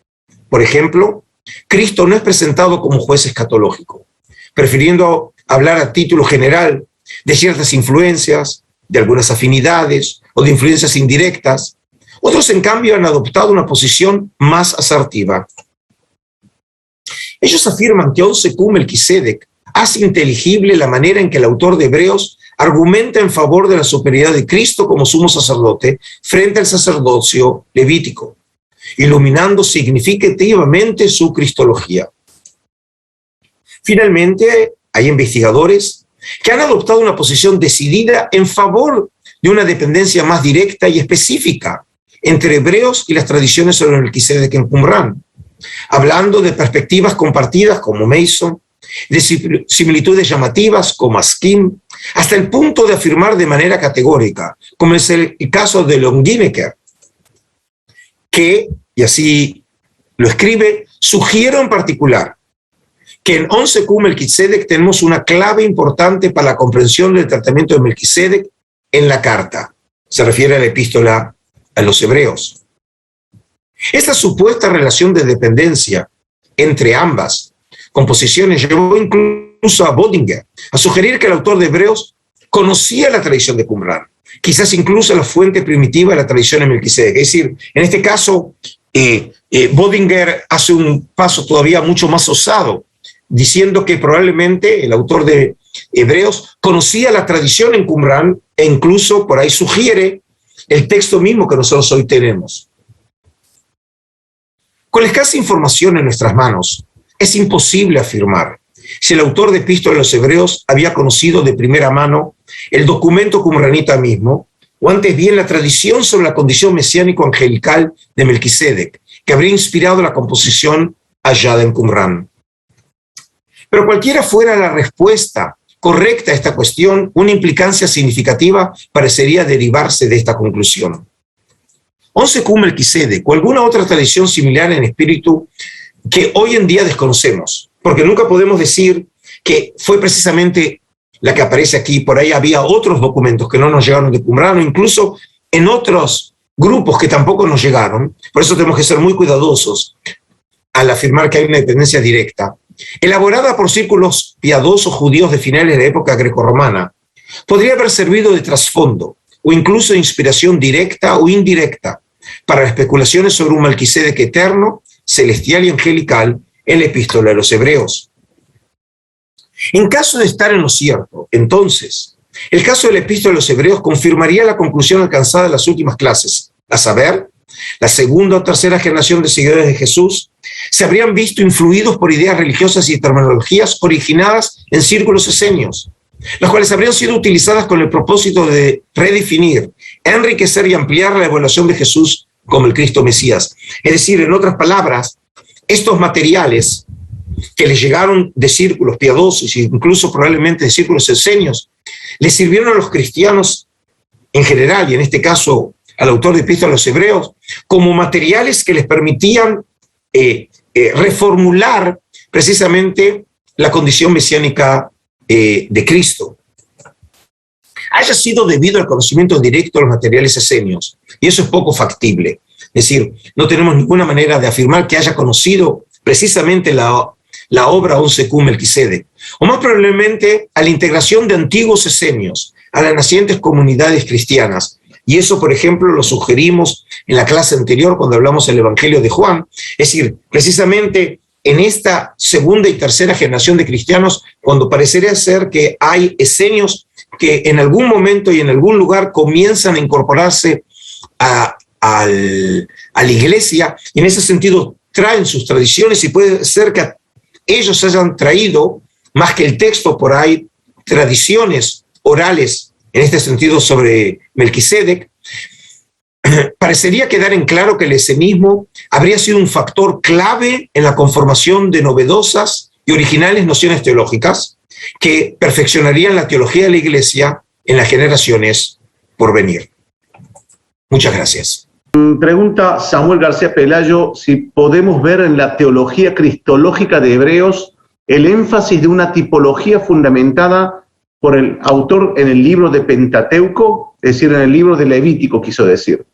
Por ejemplo, Cristo no es presentado como juez escatológico, prefiriendo hablar a título general de ciertas influencias, de algunas afinidades o de influencias indirectas. Otros, en cambio, han adoptado una posición más asertiva. Ellos afirman que 11Q Melquisedec hace inteligible la manera en que el autor de Hebreos argumenta en favor de la superioridad de Cristo como sumo sacerdote frente al sacerdocio levítico, iluminando significativamente su cristología. Finalmente, hay investigadores que han adoptado una posición decidida en favor de una dependencia más directa y específica entre Hebreos y las tradiciones sobre Melquisedec en Qumran, hablando de perspectivas compartidas como Mason, de similitudes llamativas como Askim, hasta el punto de afirmar de manera categórica, como es el caso de Longinecker, que, y así lo escribe, sugiero en particular que en 11Q Melquisedec tenemos una clave importante para la comprensión del tratamiento de Melquisedec en la carta. Se refiere a la epístola a los Hebreos. Esta supuesta relación de dependencia entre ambas composiciones llevó incluso a Bodinger a sugerir que el autor de Hebreos conocía la tradición de Qumran, quizás incluso la fuente primitiva de la tradición de Melquisedec. Es decir, en este caso, Bodinger hace un paso todavía mucho más osado, diciendo que probablemente el autor de Hebreos conocía la tradición en Qumran e incluso por ahí sugiere el texto mismo que nosotros hoy tenemos. Con la escasa información en nuestras manos, es imposible afirmar si el autor de Epístola a los Hebreos había conocido de primera mano el documento qumranita mismo, o antes bien la tradición sobre la condición mesiánico-angelical de Melquisedec, que habría inspirado la composición hallada en Qumran. Pero cualquiera fuera la respuesta correcta a esta cuestión, una implicancia significativa parecería derivarse de esta conclusión. 11Q Melquisedec o alguna otra tradición similar en espíritu que hoy en día desconocemos, porque nunca podemos decir que fue precisamente la que aparece aquí. Por ahí había otros documentos que no nos llegaron de Qumran, o incluso en otros grupos que tampoco nos llegaron. Por eso tenemos que ser muy cuidadosos al afirmar que hay una dependencia directa. Elaborada por círculos piadosos judíos de finales de la época grecorromana, podría haber servido de trasfondo o incluso de inspiración directa o indirecta para las especulaciones sobre un Melquisedec eterno, celestial y angelical en la Epístola a los Hebreos. En caso de estar en lo cierto, entonces, el caso de la Epístola a los Hebreos confirmaría la conclusión alcanzada en las últimas clases, a saber, la segunda o tercera generación de seguidores de Jesús se habrían visto influidos por ideas religiosas y terminologías originadas en círculos esenios, las cuales habrían sido utilizadas con el propósito de redefinir, enriquecer y ampliar la evaluación de Jesús como el Cristo Mesías. Es decir, en otras palabras, estos materiales que les llegaron de círculos piadosos e incluso probablemente de círculos esenios, les sirvieron a los cristianos en general, y en este caso al autor de Epístola a los Hebreos, como materiales que les permitían reformular precisamente la condición mesiánica de Cristo. Haya sido debido al conocimiento directo de los materiales esenios, y eso es poco factible. Es decir, no tenemos ninguna manera de afirmar que haya conocido precisamente la obra 11Q Melquisedec, o más probablemente a la integración de antiguos esenios a las nacientes comunidades cristianas, y eso, por ejemplo, lo sugerimos en la clase anterior cuando hablamos del Evangelio de Juan. Es decir, precisamente en esta segunda y tercera generación de cristianos, cuando parecería ser que hay esenios que en algún momento y en algún lugar comienzan a incorporarse a la iglesia, y en ese sentido traen sus tradiciones, y puede ser que ellos hayan traído, más que el texto por ahí, tradiciones orales, en este sentido sobre Melquisedec. Parecería quedar en claro que el esenismo habría sido un factor clave en la conformación de novedosas y originales nociones teológicas que perfeccionarían la teología de la iglesia en las generaciones por venir. Muchas gracias. Pregunta Samuel García Pelayo si podemos ver en la teología cristológica de Hebreos el énfasis de una tipología fundamentada por el autor en el libro de Pentateuco, es decir, en el libro de Levítico, quiso decir.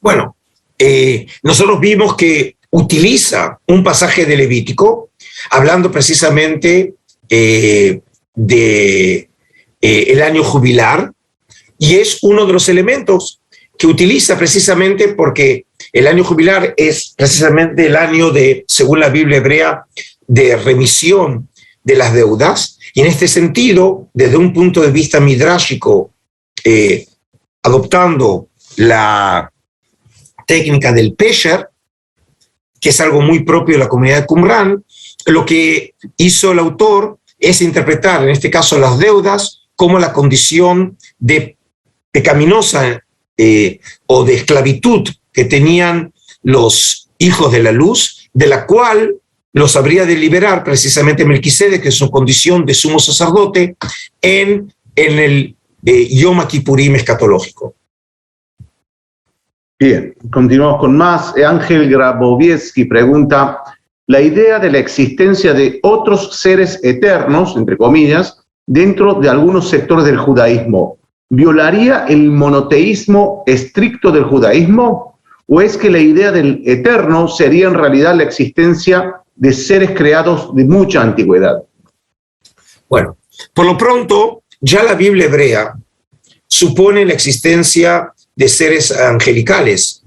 Bueno, nosotros vimos que utiliza un pasaje de Levítico, hablando precisamente de el año jubilar, y es uno de los elementos que utiliza precisamente porque el año jubilar es precisamente el año de, según la Biblia hebrea, de remisión de las deudas. Y en este sentido, desde un punto de vista midrashico, adoptando la técnica del Pesher, que es algo muy propio de la comunidad de Qumran, lo que hizo el autor es interpretar, en este caso, las deudas como la condición de pecaminosa o de esclavitud que tenían los hijos de la luz, de la cual los habría de liberar precisamente Melquisedec, que es su condición de sumo sacerdote, en el Yom Kippurim escatológico. Bien, continuamos con más. Ángel Grabowski pregunta, la idea de la existencia de otros seres eternos, entre comillas, dentro de algunos sectores del judaísmo, ¿violaría el monoteísmo estricto del judaísmo? ¿O es que la idea del eterno sería en realidad la existencia de seres creados de mucha antigüedad? Bueno, por lo pronto, ya la Biblia hebrea supone la existencia de seres angelicales.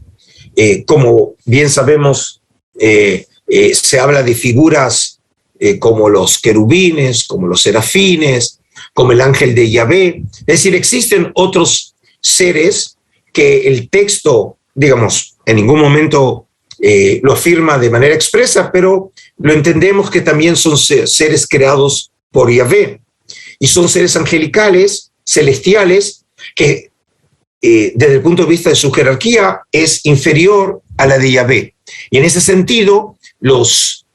Como bien sabemos, se habla de figuras como los querubines, como los serafines, como el ángel de Yahvé. Es decir, existen otros seres que el texto, digamos, en ningún momento lo afirma de manera expresa, pero lo entendemos que también son seres creados por Yahvé. Y son seres angelicales, celestiales, que desde el punto de vista de su jerarquía es inferior a la de Yahvé. Y en ese sentido, los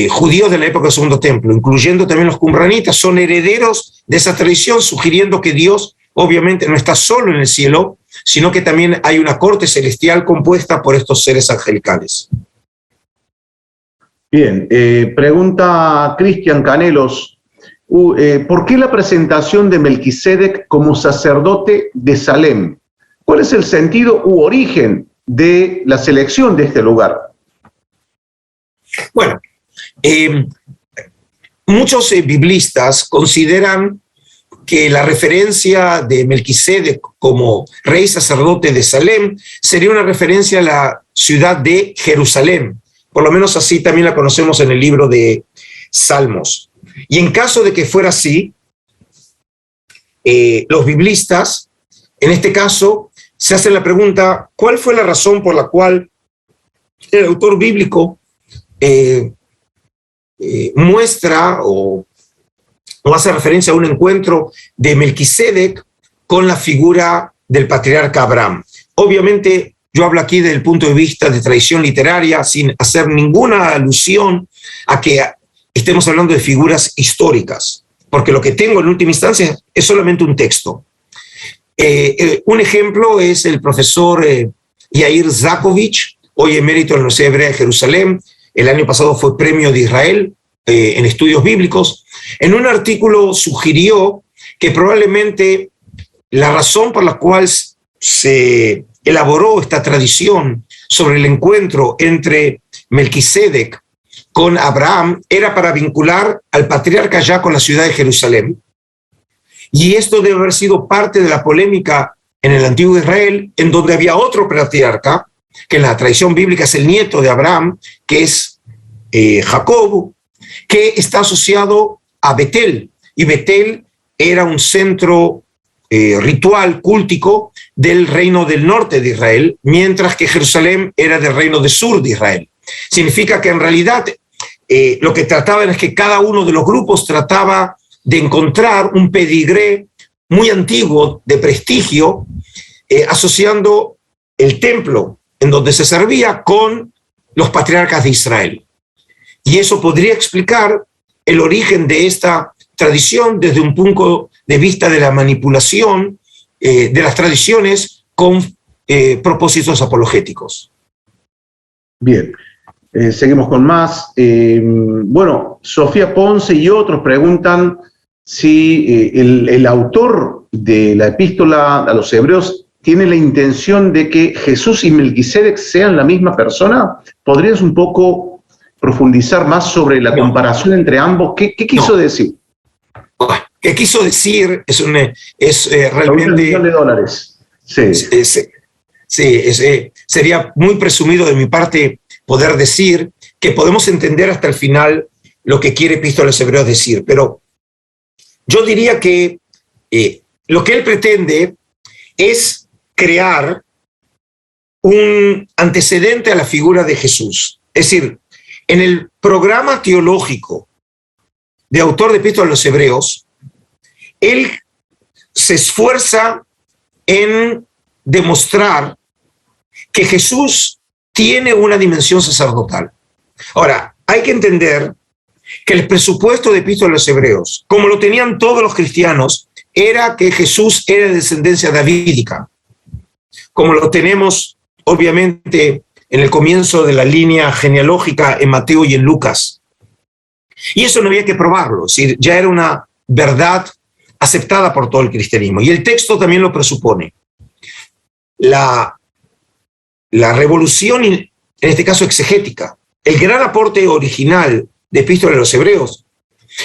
judíos de la época del Segundo Templo, incluyendo también los qumranitas, son herederos de esa tradición, sugiriendo que Dios obviamente no está solo en el cielo, sino que también hay una corte celestial compuesta por estos seres angelicales. Bien, pregunta Cristian Canelos, ¿por qué la presentación de Melquisedec como sacerdote de Salem? ¿Cuál es el sentido u origen de la selección de este lugar? Bueno, muchos biblistas consideran que la referencia de Melquisedec como rey sacerdote de Salem sería una referencia a la ciudad de Jerusalén. Por lo menos así también la conocemos en el libro de Salmos. Y en caso de que fuera así, los biblistas, en este caso, se hacen la pregunta, ¿cuál fue la razón por la cual el autor bíblico muestra o hace referencia a un encuentro de Melquisedec con la figura del patriarca Abraham? Obviamente, yo hablo aquí desde el punto de vista de tradición literaria, sin hacer ninguna alusión a que estemos hablando de figuras históricas, porque lo que tengo en última instancia es solamente un texto. Un ejemplo es el profesor Yair Zakovich, hoy emérito en la Universidad Hebrea de Jerusalén. El año pasado fue premio de Israel en estudios bíblicos. En un artículo sugirió que probablemente la razón por la cual se elaboró esta tradición sobre el encuentro entre Melquisedec con Abraham era para vincular al patriarca ya con la ciudad de Jerusalén. Y esto debe haber sido parte de la polémica en el antiguo Israel, en donde había otro patriarca, que en la tradición bíblica es el nieto de Abraham, que es Jacob, que está asociado a Betel. Y Betel era un centro ritual, cúltico, del reino del norte de Israel, mientras que Jerusalén era del reino del sur de Israel. Significa que en realidad lo que trataban es que cada uno de los grupos trataba de encontrar un pedigree muy antiguo de prestigio, asociando el templo en donde se servía con los patriarcas de Israel. Y eso podría explicar el origen de esta tradición desde un punto de vista de la manipulación de las tradiciones con propósitos apologéticos. Bien, seguimos con más. Bueno, Sofía Ponce y otros preguntan si el autor de la epístola a los hebreos tiene la intención de que Jesús y Melquisedec sean la misma persona. ¿Podrías un poco profundizar más sobre la comparación entre ambos? ¿Qué quiso decir? ¿Qué quiso decir? Es realmente... $1 millón. Sí. Sería muy presumido de mi parte poder decir que podemos entender hasta el final lo que quiere Epístola a los Hebreos decir, pero yo diría que lo que él pretende es crear un antecedente a la figura de Jesús. Es decir, en el programa teológico de autor de Epístola a los Hebreos, él se esfuerza en demostrar que Jesús tiene una dimensión sacerdotal. Ahora, hay que entender que el presupuesto de Epístola a los Hebreos, como lo tenían todos los cristianos, era que Jesús era de descendencia davídica, como lo tenemos obviamente en el comienzo de la línea genealógica en Mateo y en Lucas. Y eso no había que probarlo, es decir, ya era una verdad aceptada por todo el cristianismo. Y el texto también lo presupone. La revolución, en este caso exegética, el gran aporte original de Epístola a los Hebreos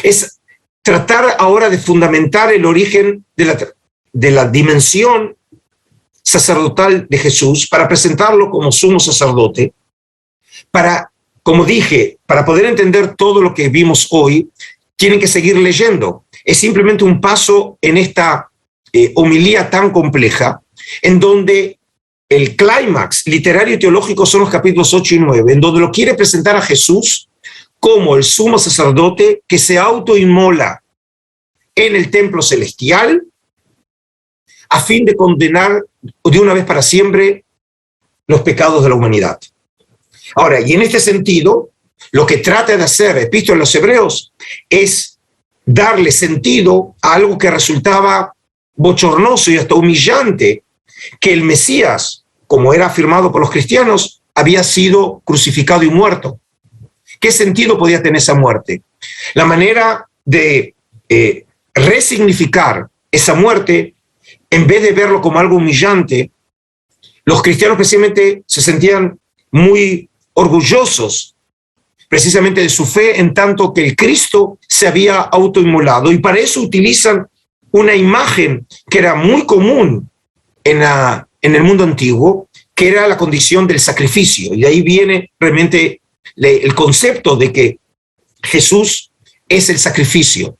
es tratar ahora de fundamentar el origen de la dimensión sacerdotal de Jesús para presentarlo como sumo sacerdote, para, como dije, para poder entender todo lo que vimos hoy, tienen que seguir leyendo. Es simplemente un paso en esta homilía tan compleja, en donde el clímax literario y teológico son los capítulos 8 y 9, en donde lo quiere presentar a Jesús como el sumo sacerdote que se autoinmola en el templo celestial a fin de condenar de una vez para siempre los pecados de la humanidad. Ahora, y en este sentido, lo que trata de hacer Epístola a los Hebreos es darle sentido a algo que resultaba bochornoso y hasta humillante, que el Mesías, como era afirmado por los cristianos, había sido crucificado y muerto. ¿Qué sentido podía tener esa muerte? La manera de resignificar esa muerte, en vez de verlo como algo humillante, los cristianos precisamente se sentían muy orgullosos precisamente de su fe, en tanto que el Cristo se había autoinmolado, y para eso utilizan una imagen que era muy común en el mundo antiguo, que era la condición del sacrificio, y de ahí viene realmente el concepto de que Jesús es el sacrificio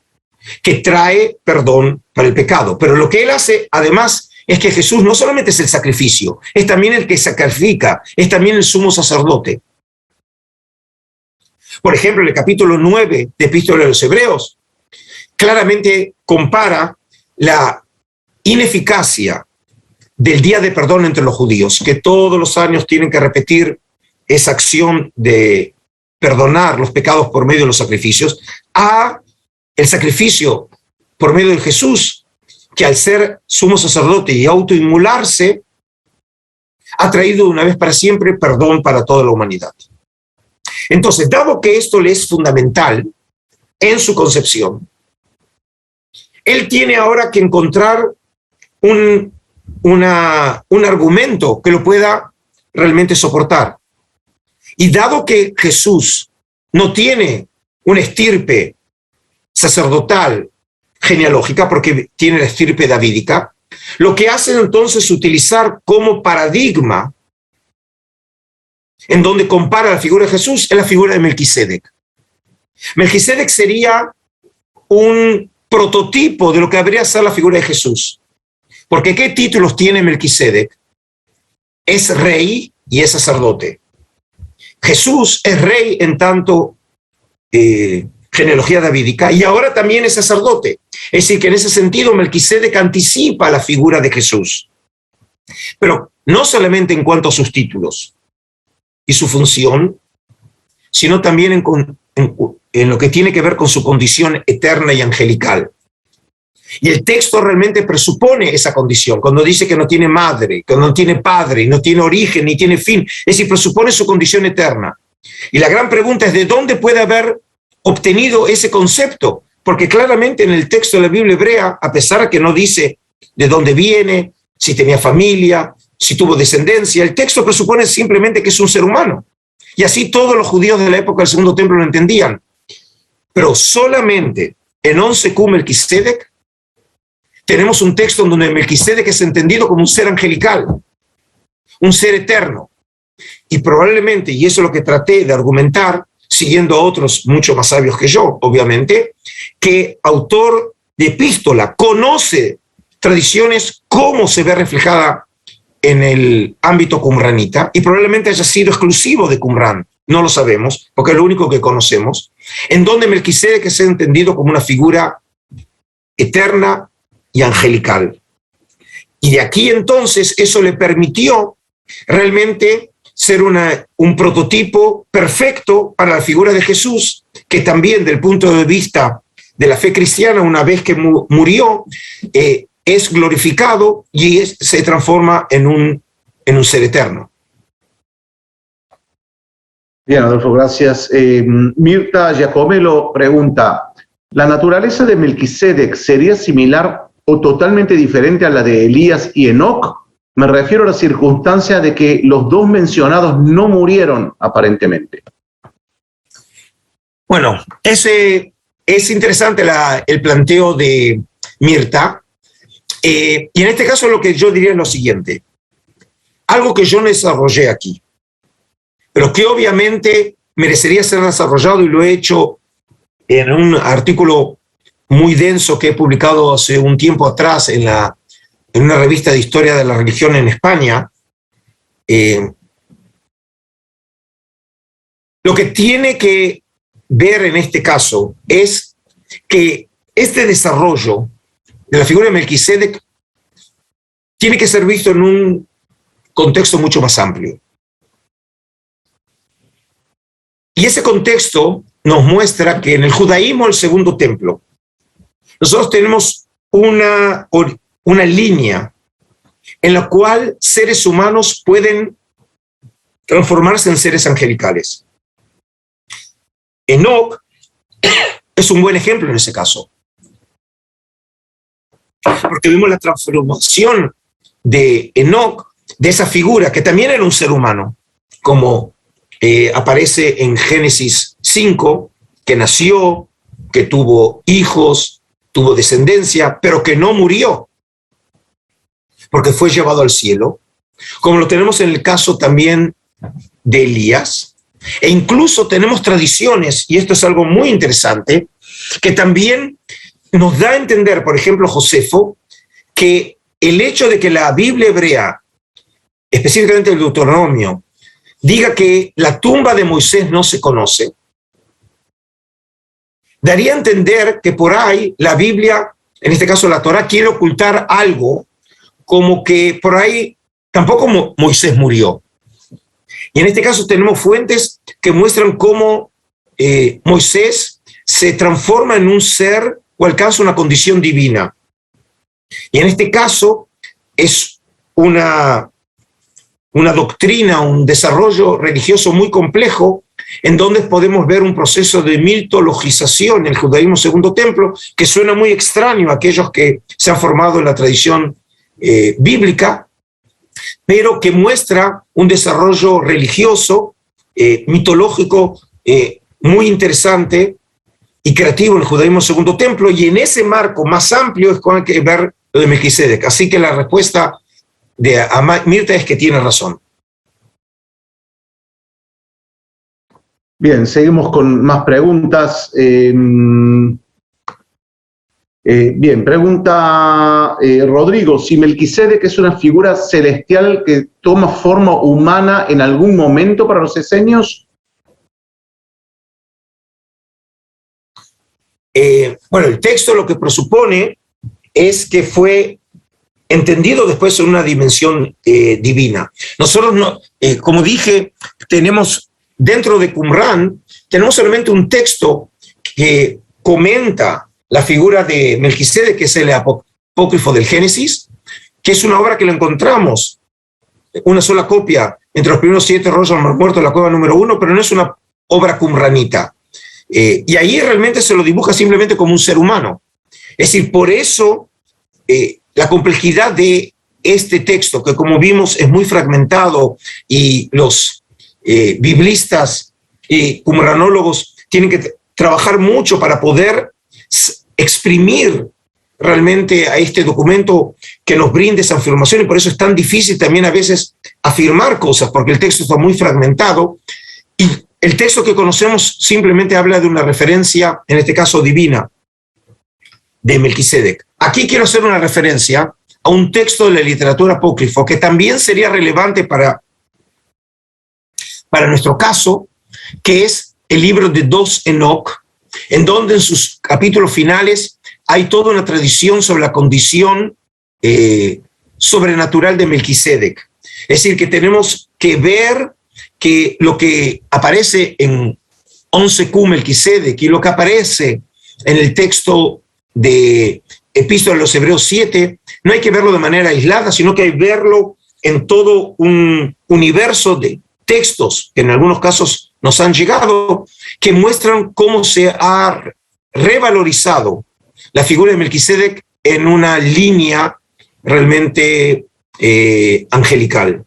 que trae perdón para el pecado. Pero lo que él hace además es que Jesús no solamente es el sacrificio, es también el que sacrifica, es también el sumo sacerdote. Por ejemplo, en el capítulo 9 de Epístola a los Hebreos, claramente compara la ineficacia del día de perdón entre los judíos, que todos los años tienen que repetir esa acción de perdonar los pecados por medio de los sacrificios, a el sacrificio por medio de Jesús, que al ser sumo sacerdote y autoinmolarse, ha traído de una vez para siempre perdón para toda la humanidad. Entonces, dado que esto le es fundamental en su concepción, él tiene ahora que encontrar un argumento que lo pueda realmente soportar. Y dado que Jesús no tiene una estirpe sacerdotal genealógica, porque tiene la estirpe davídica, lo que hacen entonces utilizar como paradigma en donde compara la figura de Jesús es la figura de Melquisedec. Melquisedec sería un prototipo de lo que habría ser la figura de Jesús. Porque ¿qué títulos tiene Melquisedec? Es rey y es sacerdote. Jesús es rey en tanto genealogía davídica y ahora también es sacerdote. Es decir, que en ese sentido Melquisedec anticipa la figura de Jesús. Pero no solamente en cuanto a sus títulos y su función, sino también en lo que tiene que ver con su condición eterna y angelical. Y el texto realmente presupone esa condición, cuando dice que no tiene madre, que no tiene padre, no tiene origen, ni tiene fin, es decir, presupone su condición eterna. Y la gran pregunta es, ¿de dónde puede haber obtenido ese concepto? Porque claramente en el texto de la Biblia hebrea, a pesar de que no dice de dónde viene, si tenía familia, si tuvo descendencia, el texto presupone simplemente que es un ser humano. Y así todos los judíos de la época del Segundo Templo lo entendían. Pero solamente en 11Q Melquisedec tenemos un texto en donde Melquisedec es entendido como un ser angelical, un ser eterno. Y probablemente, y eso es lo que traté de argumentar, siguiendo a otros mucho más sabios que yo, obviamente, que autor de epístola conoce tradiciones, cómo se ve reflejada en el ámbito qumranita, y probablemente haya sido exclusivo de Qumrán, no lo sabemos, porque es lo único que conocemos, en donde Melquisedec es entendido como una figura eterna y angelical. Y de aquí entonces eso le permitió realmente ser un prototipo perfecto para la figura de Jesús, que también del punto de vista de la fe cristiana, una vez que murió, es glorificado y se transforma en un ser eterno. Bien, Adolfo, gracias. Mirta Giacomelo pregunta, ¿la naturaleza de Melquisedec sería similar o totalmente diferente a la de Elías y Enoc? Me refiero a la circunstancia de que los dos mencionados no murieron aparentemente. Bueno, es interesante el planteo de Mirta. Y en este caso lo que yo diría es lo siguiente. Algo que yo no desarrollé aquí, pero que obviamente merecería ser desarrollado, y lo he hecho en un artículo muy denso que he publicado hace un tiempo atrás en una revista de historia de la religión en España. Lo que tiene que ver en este caso es que este desarrollo de la figura de Melquisedec tiene que ser visto en un contexto mucho más amplio. Y ese contexto nos muestra que en el judaísmo del Segundo Templo, nosotros tenemos una línea en la cual seres humanos pueden transformarse en seres angelicales. Enoc es un buen ejemplo en ese caso, porque vimos la transformación de Enoc, de esa figura que también era un ser humano, como aparece en Génesis 5, que nació, que tuvo hijos, tuvo descendencia, pero que no murió, porque fue llevado al cielo, como lo tenemos en el caso también de Elías. E incluso tenemos tradiciones, y esto es algo muy interesante, que también nos da a entender, por ejemplo, Josefo, que el hecho de que la Biblia hebrea, específicamente el Deuteronomio, diga que la tumba de Moisés no se conoce, daría a entender que por ahí la Biblia, en este caso la Torá, quiere ocultar algo, como que por ahí tampoco Moisés murió. Y en este caso tenemos fuentes que muestran cómo Moisés se transforma en un ser o alcanza una condición divina. Y en este caso es una doctrina, un desarrollo religioso muy complejo, en donde podemos ver un proceso de mitologización en el judaísmo Segundo Templo, que suena muy extraño a aquellos que se han formado en la tradición bíblica, pero que muestra un desarrollo religioso, mitológico, muy interesante, y creativo en el judaísmo segundo templo, y en ese marco más amplio es con el que ver lo de Melquisedec. Así que la respuesta de Mirta es que tiene razón. Bien, seguimos con más preguntas. Bien, pregunta Rodrigo, si Melquisedec es una figura celestial que toma forma humana en algún momento para los esenios. Bueno, el texto lo que presupone es que fue entendido después en una dimensión divina. Nosotros, no, como dije, tenemos dentro de Qumran, tenemos solamente un texto que comenta la figura de Melquisedec, que es el apócrifo del Génesis, que es una obra que la encontramos, una sola copia, entre los primeros 7 rollos del Mar Muerto, la cueva número 1, pero no es una obra qumranita. Y ahí realmente se lo dibuja simplemente como un ser humano. Es decir, por eso la complejidad de este texto, que como vimos es muy fragmentado, y los biblistas y qumranólogos tienen que trabajar mucho para poder exprimir realmente a este documento que nos brinde esa información, y por eso es tan difícil también a veces afirmar cosas, porque el texto está muy fragmentado, y el texto que conocemos simplemente habla de una referencia, en este caso divina, de Melquisedec. Aquí quiero hacer una referencia a un texto de la literatura apócrifo que también sería relevante para nuestro caso, que es el libro de 2 Enoch, en donde en sus capítulos finales hay toda una tradición sobre la condición sobrenatural de Melquisedec. Es decir, que tenemos que ver que lo que aparece en 11Q Melquisedec y lo que aparece en el texto de Epístola de los Hebreos 7, no hay que verlo de manera aislada, sino que hay que verlo en todo un universo de textos que en algunos casos nos han llegado, que muestran cómo se ha revalorizado la figura de Melquisedec en una línea realmente angelical.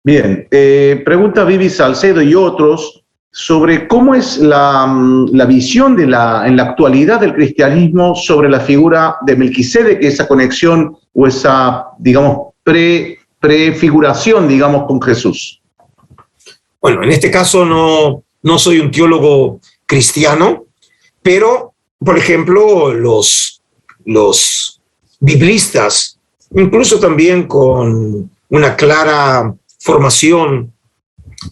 Bien, pregunta Vivi Salcedo y otros sobre cómo es la visión en la actualidad del cristianismo sobre la figura de Melquisedec, esa conexión o esa, digamos, prefiguración, digamos, con Jesús. Bueno, en este caso no soy un teólogo cristiano, pero, por ejemplo, los biblistas, incluso también con una clara formación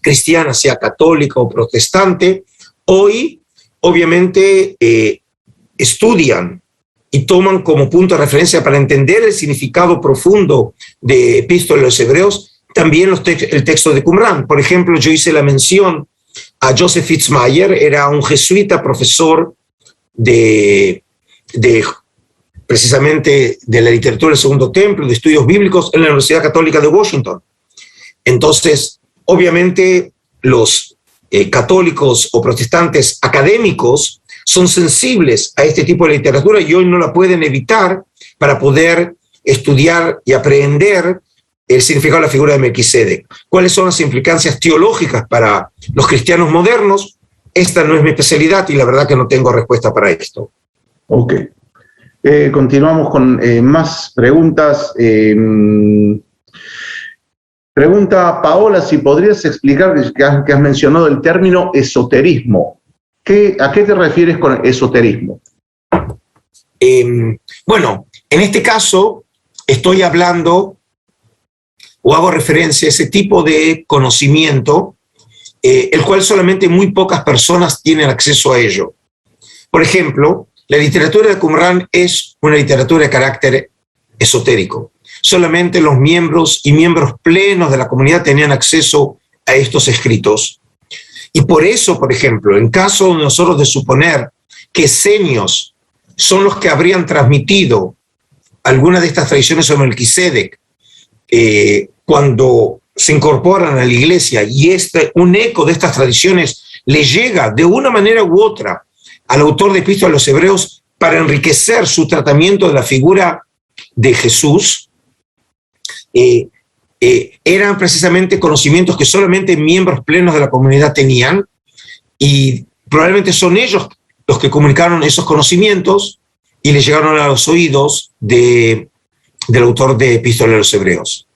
cristiana, sea católica o protestante, hoy obviamente estudian y toman como punto de referencia para entender el significado profundo de Epístola de los Hebreos también el texto de Qumran. Por ejemplo, yo hice la mención a Joseph Fitzmayer, era un jesuita profesor de precisamente de la literatura del Segundo Templo, de estudios bíblicos en la Universidad Católica de Washington. Entonces, obviamente, los católicos o protestantes académicos son sensibles a este tipo de literatura y hoy no la pueden evitar para poder estudiar y aprender el significado de la figura de Melquisedec. ¿Cuáles son las implicancias teológicas para los cristianos modernos? Esta no es mi especialidad y la verdad que no tengo respuesta para esto. Ok. Continuamos con más preguntas. Pregunta Paola si podrías explicar que has mencionado el término esoterismo. ¿A qué te refieres con esoterismo? Bueno, en este caso estoy hablando o hago referencia a ese tipo de conocimiento, el cual solamente muy pocas personas tienen acceso a ello. Por ejemplo, la literatura de Qumran es una literatura de carácter esotérico. Solamente los miembros y miembros plenos de la comunidad tenían acceso a estos escritos. Y por eso, por ejemplo, en caso de nosotros de suponer que esenios son los que habrían transmitido algunas de estas tradiciones sobre Melquisedec, cuando se incorporan a la iglesia y un eco de estas tradiciones le llega de una manera u otra al autor de Epístola a los Hebreos para enriquecer su tratamiento de la figura de Jesús, eran precisamente conocimientos que solamente miembros plenos de la comunidad tenían, y probablemente son ellos los que comunicaron esos conocimientos y le llegaron a los oídos del autor de Epístola a los Hebreos.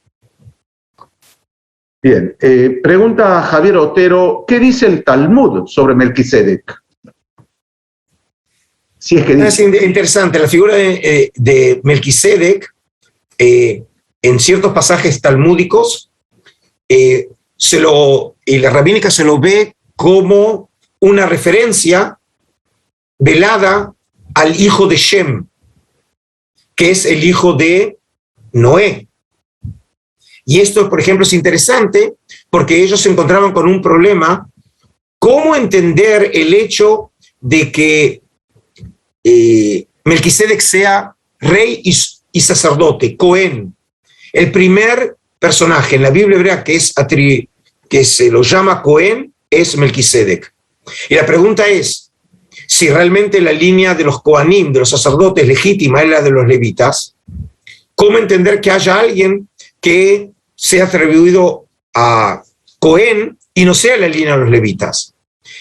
Bien, pregunta Javier Otero, ¿qué dice el Talmud sobre Melquisedec? Si es que dice. Es interesante, la figura de Melquisedec, en ciertos pasajes talmúdicos, y la rabínica se lo ve como una referencia velada al hijo de Shem, que es el hijo de Noé. Y esto, por ejemplo, es interesante porque ellos se encontraban con un problema: cómo entender el hecho de que Melquisedec sea rey y sacerdote, Cohen. El primer personaje en la Biblia hebrea que se lo llama Cohen es Melquisedec. Y la pregunta es, si realmente la línea de los Coanim, de los sacerdotes legítima, es la de los levitas, ¿cómo entender que haya alguien que sea atribuido a Cohen y no sea la línea de los levitas?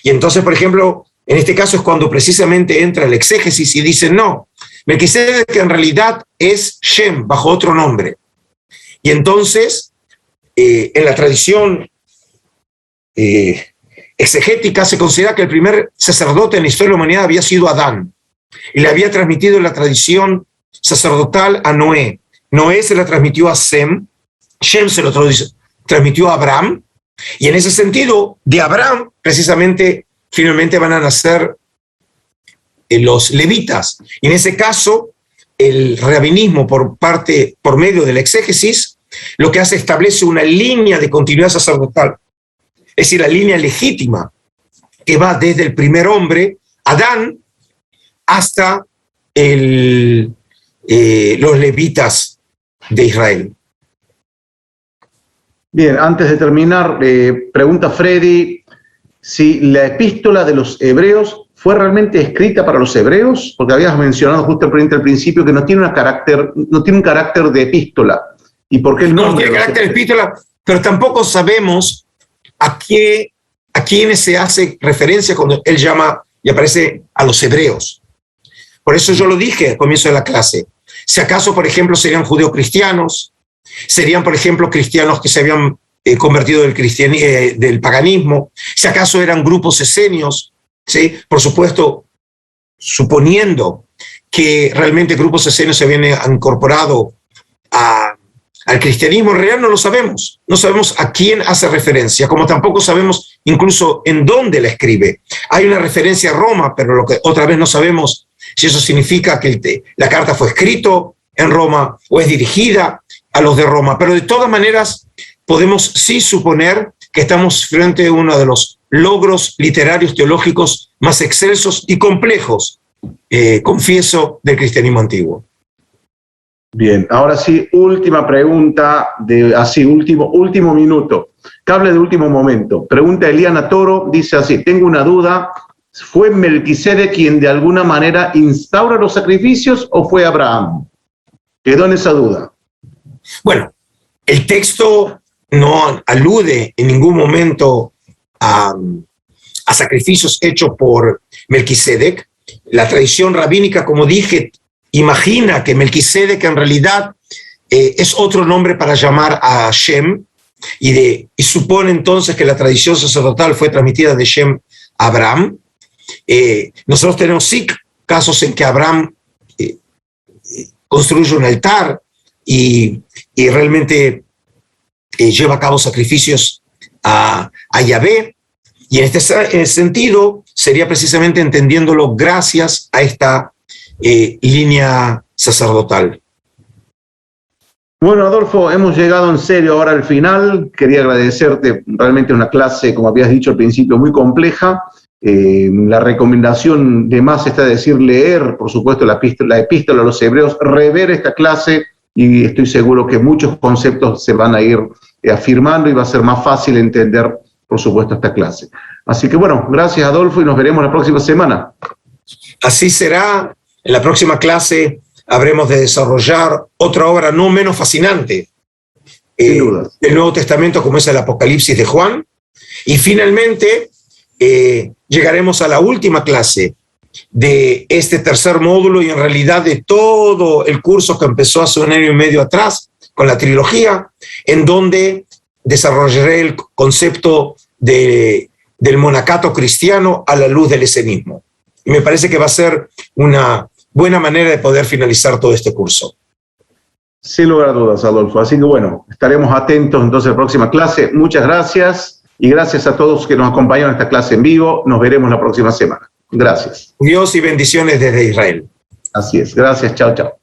Y entonces, por ejemplo, en este caso es cuando precisamente entra el exégesis y dicen, no, Melquisedec en realidad es Shem, bajo otro nombre. Y entonces, en la tradición exegética se considera que el primer sacerdote en la historia de la humanidad había sido Adán, y le había transmitido la tradición sacerdotal a Noé. Noé se la transmitió a Sem, Shem se lo transmitió a Abraham, y en ese sentido, de Abraham, precisamente, finalmente van a nacer los levitas. Y en ese caso, el rabinismo, por medio del exégesis, lo que hace, establece una línea de continuidad sacerdotal, es decir, la línea legítima que va desde el primer hombre, Adán, hasta los levitas de Israel. Bien, antes de terminar, pregunta Freddy si la epístola de los hebreos fue realmente escrita para los hebreos, porque habías mencionado justo al principio que no tiene un carácter de epístola. ¿Y por qué el nombre? No tiene carácter de epístola, pero tampoco sabemos a quiénes se hace referencia cuando él llama y aparece a los hebreos. Por eso yo lo dije al comienzo de la clase. Si acaso, por ejemplo, serían judeocristianos, serían, por ejemplo, cristianos que se habían convertido del paganismo, si acaso eran grupos esenios, ¿sí? Por supuesto, suponiendo que realmente grupos esenios se habían incorporado al cristianismo, en realidad no lo sabemos. No sabemos a quién hace referencia, como tampoco sabemos incluso en dónde la escribe. Hay una referencia a Roma, pero lo que otra vez no sabemos si eso significa que la carta fue escrita en Roma o es dirigida a los de Roma. Pero de todas maneras, podemos sí suponer que estamos frente a uno de los logros literarios teológicos más excelsos y complejos, confieso, del cristianismo antiguo. Bien, ahora sí, última pregunta, último minuto. Cable de último momento. Pregunta Eliana Toro, dice así: tengo una duda, ¿fue Melquisedec quien de alguna manera instaura los sacrificios o fue Abraham? Quedó en esa duda. Bueno, el texto no alude en ningún momento a sacrificios hechos por Melquisedec. La tradición rabínica, como dije, imagina que Melquisedec en realidad es otro nombre para llamar a Shem, y supone entonces que la tradición sacerdotal fue transmitida de Shem a Abraham. Nosotros tenemos sí casos en que Abraham construye un altar y realmente lleva a cabo sacrificios a Yahvé, y en este sentido sería precisamente entendiéndolo gracias a esta línea sacerdotal. Bueno, Adolfo, hemos llegado en serio ahora al final. Quería agradecerte, realmente una clase, como habías dicho al principio, muy compleja. La recomendación de más está decir leer, por supuesto, la epístola a los hebreos, rever esta clase, y estoy seguro que muchos conceptos se van a ir afirmando y va a ser más fácil entender, por supuesto, esta clase. Así que bueno, gracias, Adolfo, y nos veremos la próxima semana. Así será. En la próxima clase habremos de desarrollar otra obra no menos fascinante del Nuevo Testamento, como es el Apocalipsis de Juan. Y finalmente llegaremos a la última clase de este tercer módulo y en realidad de todo el curso que empezó hace 1 año y medio atrás con la trilogía, en donde desarrollaré el concepto del monacato cristiano a la luz del esenismo. Y me parece que va a ser una buena manera de poder finalizar todo este curso. Sin lugar a dudas, Adolfo. Así que bueno, estaremos atentos entonces a la próxima clase. Muchas gracias y gracias a todos que nos acompañaron en esta clase en vivo. Nos veremos la próxima semana. Gracias. Dios y bendiciones desde Israel. Así es. Gracias. Chao, chao.